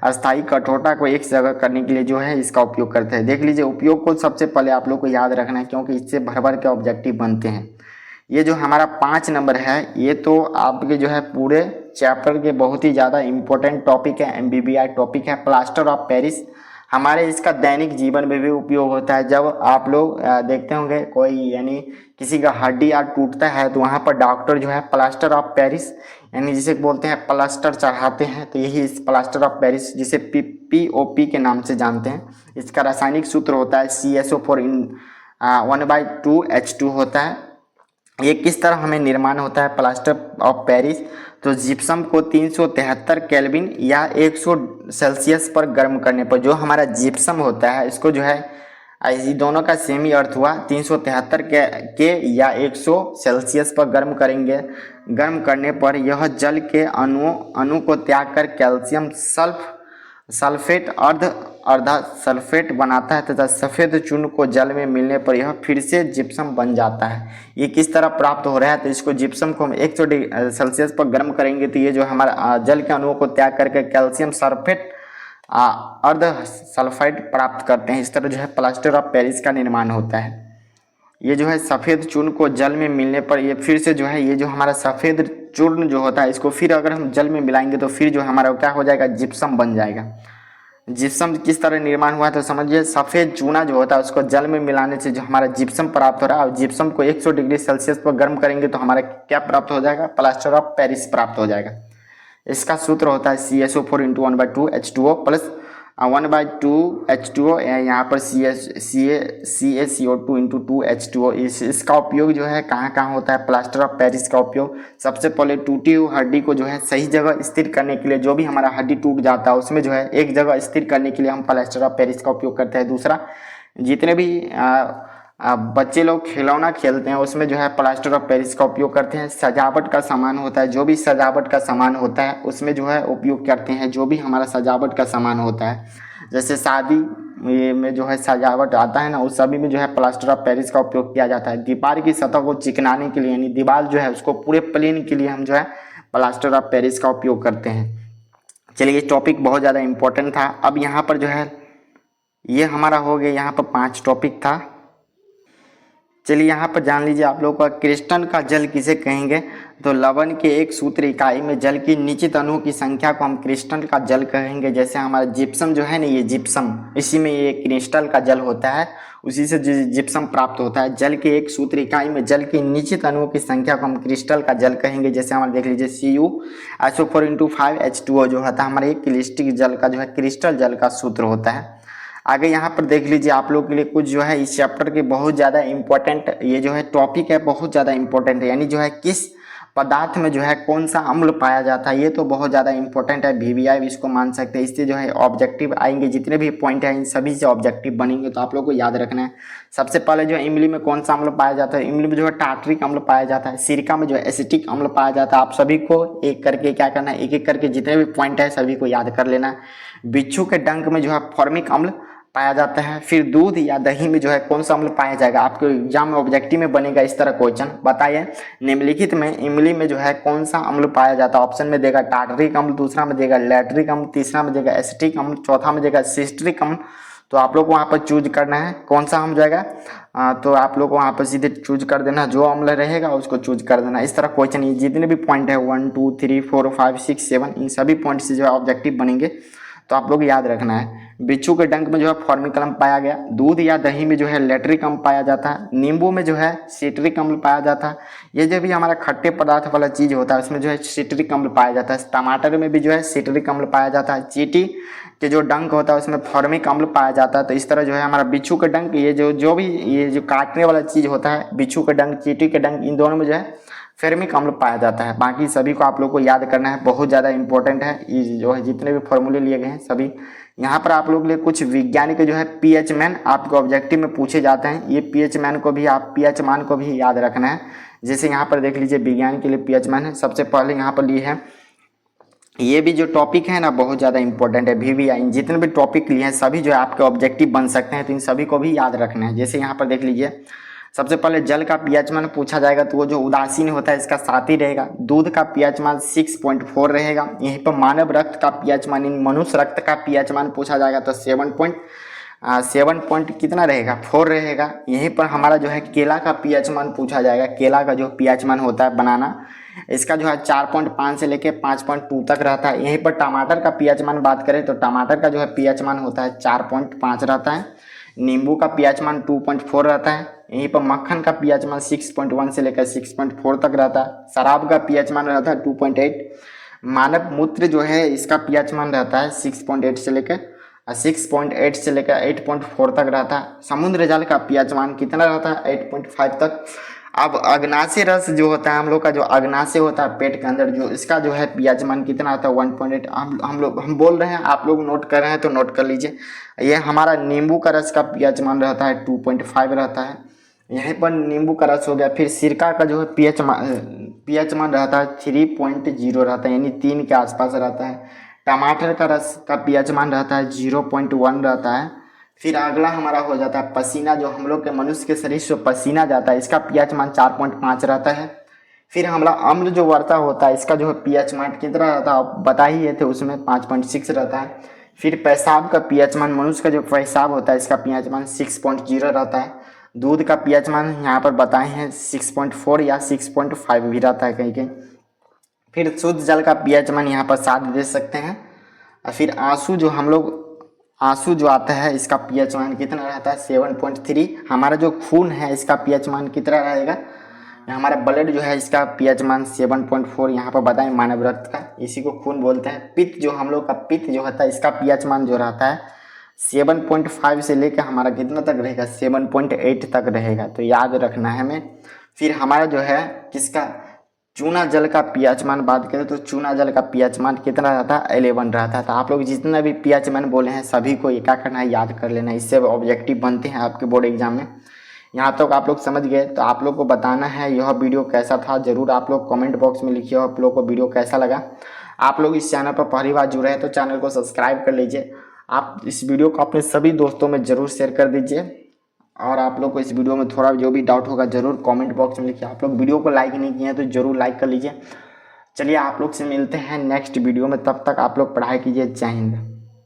अस्थायी कठोरता को एक जगह करने के लिए जो है इसका उपयोग करते हैं। देख लीजिए, उपयोग को सबसे पहले आप लोग को याद रखना है, क्योंकि इससे भर भर के ऑब्जेक्टिव बनते हैं। ये जो हमारा 5 नंबर है, ये तो आपके जो है पूरे चैप्टर के बहुत ही ज़्यादा इम्पोर्टेंट टॉपिक है, MBBI टॉपिक है। प्लास्टर ऑफ पेरिस हमारे इसका दैनिक जीवन में भी उपयोग होता है। जब आप लोग देखते होंगे कोई यानी किसी का हड्डी या टूटता है, तो वहाँ पर डॉक्टर जो है प्लास्टर ऑफ पेरिस यानी जिसे बोलते हैं प्लास्टर चढ़ाते हैं। तो यही इस प्लास्टर ऑफ पेरिस जिसे POP के नाम से जानते हैं, इसका रासायनिक सूत्र होता है CSO4 1/2H2 होता है। ये किस तरह हमें निर्माण होता है प्लास्टर ऑफ पेरिस? तो जिप्सम को 373 केल्विन या 100 सेल्सियस पर गर्म करने पर, जो हमारा जिप्सम होता है इसको जो है, इस दोनों का सेम ही अर्थ हुआ, 373 के या 100 सेल्सियस पर गर्म करेंगे। गर्म करने पर यह जल के अणु को त्याग कर कैल्शियम सल्फेट अर्धा सल्फेट बनाता है तथा सफ़ेद चूर्ण को जल में मिलने पर यह फिर से जिप्सम बन जाता है। ये किस तरह प्राप्त हो रहा है? तो इसको जिप्सम को हम 100 डिग्री सेल्सियस पर गर्म करेंगे, तो ये जो हमारा जल के अणुओं को त्याग करके कैल्शियम सल्फेट अर्ध सल्फाइड प्राप्त करते हैं। इस तरह जो है प्लास्टर ऑफ पेरिस का निर्माण होता है। ये जो है सफ़ेद चूर्ण को जल में मिलने पर ये फिर से जो है, ये जो हमारा सफ़ेद चूर्ण जो होता है, इसको फिर अगर हम जल में मिलाएंगे तो फिर जो हमारा क्या हो जाएगा, जिप्सम बन जाएगा। जिप्सम किस तरह निर्माण हुआ? तो समझिए, सफ़ेद चूना जो होता है उसको जल में मिलाने से जो हमारा जिप्सम प्राप्त हो रहा है, और जिप्सम को 100 डिग्री सेल्सियस पर गर्म करेंगे तो हमारा क्या प्राप्त हो जाएगा? प्लास्टर ऑफ पेरिस प्राप्त हो जाएगा। इसका सूत्र होता है CSO4 × 1/2H2O प्लस 1/2H2O, यहाँ पर CaCO2 × 2H2O। इसका उपयोग जो है कहाँ कहाँ होता है? प्लास्टर ऑफ पेरिस का उपयोग सबसे पहले टूटी हुई हड्डी को जो है सही जगह स्थिर करने के लिए, जो भी हमारा हड्डी टूट जाता है उसमें जो है एक जगह स्थिर करने के लिए हम प्लास्टर ऑफ पेरिस का उपयोग करते हैं। दूसरा, जितने भी बच्चे लोग खिलौना खेलते हैं उसमें जो है प्लास्टर ऑफ पेरिस का उपयोग करते हैं। सजावट का सामान होता है, जो भी सजावट का सामान होता है उसमें जो है उपयोग करते हैं। जो भी हमारा सजावट का सामान होता है, जैसे शादी में जो है सजावट आता है ना, उस सभी में जो है प्लास्टर ऑफ पेरिस का उपयोग किया जाता है। दीवार की सतह को चिकनाने के लिए, यानी दीवार जो है उसको पूरे प्लेन के लिए हम जो है प्लास्टर ऑफ पेरिस का उपयोग करते हैं। चलिए, ये टॉपिक बहुत ज़्यादा इम्पोर्टेंट था। अब यहाँ पर जो है ये हमारा हो गया, यहाँ पर 5 टॉपिक था। चलिए यहाँ पर जान लीजिए आप लोगों का, क्रिस्टल का जल किसे कहेंगे? तो लवण के एक सूत्र इकाई में जल की निश्चित अणुओं की संख्या को हम क्रिस्टल का जल कहेंगे। जैसे हमारा जिप्सम जो है ना, ये जिप्सम, इसी में ये क्रिस्टल का जल होता है, उसी से जिप्सम प्राप्त होता है। जल के एक सूत्र इकाई में जल की निश्चित अणुओं की संख्या को हम क्रिस्टल का जल कहेंगे। जैसे हमारे देख लीजिए CuSO4 × 5H2O जो होता है हमारा एक क्रिस्टल जल का जो है क्रिस्टल जल का सूत्र होता है। आगे यहाँ पर देख लीजिए आप लोग के लिए कुछ जो है इस चैप्टर के बहुत ज़्यादा इम्पोर्टेंट ये जो है टॉपिक है, बहुत ज़्यादा इम्पोर्टेंट है। यानी जो है किस पदार्थ में जो है कौन सा अम्ल पाया जाता है, ये तो बहुत ज़्यादा इंपॉर्टेंट है। VVI इसको मान सकते हैं। इससे जो है ऑब्जेक्टिव आएंगे, जितने भी पॉइंट हैं इन सभी से ऑब्जेक्टिव बनेंगे, तो आप लोग को याद रखना है। सबसे पहले जो है इमली में कौन सा अम्ल पाया जाता है? इमली में जो है टार्टरिक अम्ल पाया जाता है। सिरका में जो है एसिटिक अम्ल पाया जाता है। आप सभी को एक करके क्या करना है, एक एक करके जितने भी पॉइंट है सभी को याद कर लेना है। बिच्छू के डंक में जो है फॉर्मिक अम्ल पाया जाता है। फिर दूध या दही में जो है कौन सा अम्ल पाया जाएगा? आपके एग्जाम में ऑब्जेक्टिव में बनेगा इस तरह क्वेश्चन। बताइए, निम्नलिखित में इमली में जो है कौन सा अम्ल पाया जाता है? ऑप्शन में देगा टार्टरिक अम्ल, दूसरा में देगा लैक्टिक अम्ल, तीसरा में देगा एसिटिक अम्ल, चौथा में देगा सिस्टरिक अम्ल। तो आप लोग को वहाँ पर चूज करना है कौन सा अम्ल जाएगा। तो आप लोग को वहाँ पर सीधे चूज कर देना, जो अम्ल रहेगा उसको चूज कर देना। इस तरह क्वेश्चन ये जितने भी पॉइंट है 1 2 3 4 5 6 7 इन सभी पॉइंट से जो है ऑब्जेक्टिव बनेंगे, तो आप लोग याद रखना है। बिच्छू के डंक में जो है फॉर्मिक अम्ल पाया गया। दूध या दही में जो है लैक्टिक अम्ल पाया जाता है। नींबू में जो है सिट्रिक अम्ल पाया जाता है। ये जो भी हमारा खट्टे पदार्थ वाला चीज़ होता है उसमें जो है सिट्रिक अम्ल पाया जाता है। टमाटर में भी जो है सिट्रिक अम्ल पाया जाता है। चींटी के जो डंक होता है उसमें फॉर्मिक अम्ल पाया जाता है। तो इस तरह जो है हमारा बिच्छू के डंक, ये जो भी ये जो काटने वाला चीज़ होता है, बिच्छू के डंक, चींटी के डंक, इन दोनों में जो है फॉर्मिक अम्ल पाया जाता है। बाकी सभी को आप लोग को याद करना है, बहुत ज़्यादा इंपॉर्टेंट है। ये जो है जितने भी फॉर्मूले लिए गए हैं सभी यहाँ पर आप लोग के लिए कुछ विज्ञान के जो है पीएच मैन आपके ऑब्जेक्टिव में पूछे जाते हैं। ये पीएच मैन को भी पीएच मान को भी याद रखना है। जैसे यहाँ पर देख लीजिए विज्ञान के लिए पीएच मैन है। सबसे पहले यहाँ पर लिए है, ये भी जो टॉपिक है ना बहुत ज़्यादा इंपॉर्टेंट है। VVI जितने भी टॉपिक लिए हैं सभी जो है आपके ऑब्जेक्टिव बन सकते हैं, तो इन सभी को भी याद रखना है। जैसे यहाँ पर देख लीजिए, सबसे पहले जल का पीएच मान पूछा जाएगा तो वो जो उदासीन होता है इसका 7 ही रहेगा। दूध का पीएच मान 6.4 रहेगा। यहीं पर मानव रक्त का पीएच मान, इन मनुष्य रक्त का पीएच मान पूछा जाएगा तो 7 कितना रहेगा, 4 रहेगा। यहीं पर हमारा जो है केला का पीएच मान पूछा जाएगा। केला का जो पीएच मान होता है बनाना, इसका जो है 4.5 से लेके 5.2 तक रहता है। यहीं पर टमाटर का पीएच मान बात करें तो टमाटर का जो है पीएच मान होता है 4.5 रहता है। नींबू का पीएच मान 2.4 रहता है। यहीं पर मक्खन का पीएच मान 6.1 से लेकर 6.4 तक रहता है। शराब का पीएच मान रहता है 2.8। मानव मूत्र जो है इसका पीएच मान रहता है 6.8 से लेकर 8.4 तक रहता है। समुद्र जल का पीएच मान कितना रहता है, 8.5 तक। अब अग्नाशय रस जो होता है हम लोग का, जो अग्नाशय होता है पेट के अंदर, जो इसका जो है पीएच मान कितना आता है, 1.8। हम बोल रहे हैं, आप लोग नोट कर रहे हैं तो नोट कर लीजिए। ये हमारा नींबू का रस का पीएच मान रहता है 2.5 रहता है। यहीं पर नींबू का रस हो गया। फिर सिरका का जो है पीएच मान रहता है 3.0 रहता है, यानी 3 के आसपास रहता है। टमाटर का रस का पीएच मान रहता है 0.1 रहता है। फिर अगला हमारा हो जाता है पसीना, जो हम लोग के मनुष्य के शरीर से पसीना जाता है, इसका पीएच मान 4.5 रहता है। फिर हमारा अम्ल जो वर्ता होता है इसका जो है पीएच मान कितना रहता है, आप बता ही ये थे, उसमें 5.6 रहता है। फिर पेशाब का पीएच मान, मनुष्य का जो पेशाब होता है इसका पीएच मान 6.0 रहता है। दूध का पीएच मान यहाँ पर बताए हैं 6.4 या 6.5 भी रहता है कहीं कहीं। फिर शुद्ध जल का पीएच मान यहाँ पर 7 दे सकते हैं। और फिर आंसू जो आता है इसका पीएच मान कितना रहता है, 7.3। हमारा जो खून है इसका पीएच मान कितना रहेगा, हमारा ब्लड जो है इसका पीएच मान 7.4 यहाँ पर बताएं, मानव रक्त का, इसी को खून बोलते हैं। पित्त जो हम लोग का पित्त जो होता है इसका पीएच मान जो रहता है 7.5 से लेकर हमारा कितना तक रहेगा, 7.8 तक रहेगा, तो याद रखना है हमें। फिर हमारा जो है किसका, चूना जल का पीएच मान बात करें तो चूना जल का पीएच मान कितना रहता है, 11 रहता है। तो आप लोग जितना भी पीएच मान बोले हैं सभी को क्या करना है, याद कर लेना है। इससे ऑब्जेक्टिव बनते हैं आपके बोर्ड एग्जाम में। यहाँ तक आप लोग समझ गए तो आप लोग को बताना है यह वीडियो कैसा था, जरूर आप लोग कमेंट बॉक्स में लिखिए आप लोग को वीडियो कैसा लगा। आप लोग इस चैनल पर पहली बार जुड़े हैं तो चैनल को सब्सक्राइब कर लीजिए। आप इस वीडियो को अपने सभी दोस्तों में ज़रूर शेयर कर दीजिए। और आप लोग को इस वीडियो में थोड़ा जो भी डाउट होगा ज़रूर कमेंट बॉक्स में लिखिए। आप लोग वीडियो को लाइक नहीं किए हैं तो ज़रूर लाइक कर लीजिए। चलिए आप लोग से मिलते हैं नेक्स्ट वीडियो में, तब तक आप लोग पढ़ाई कीजिए। जय हिंद।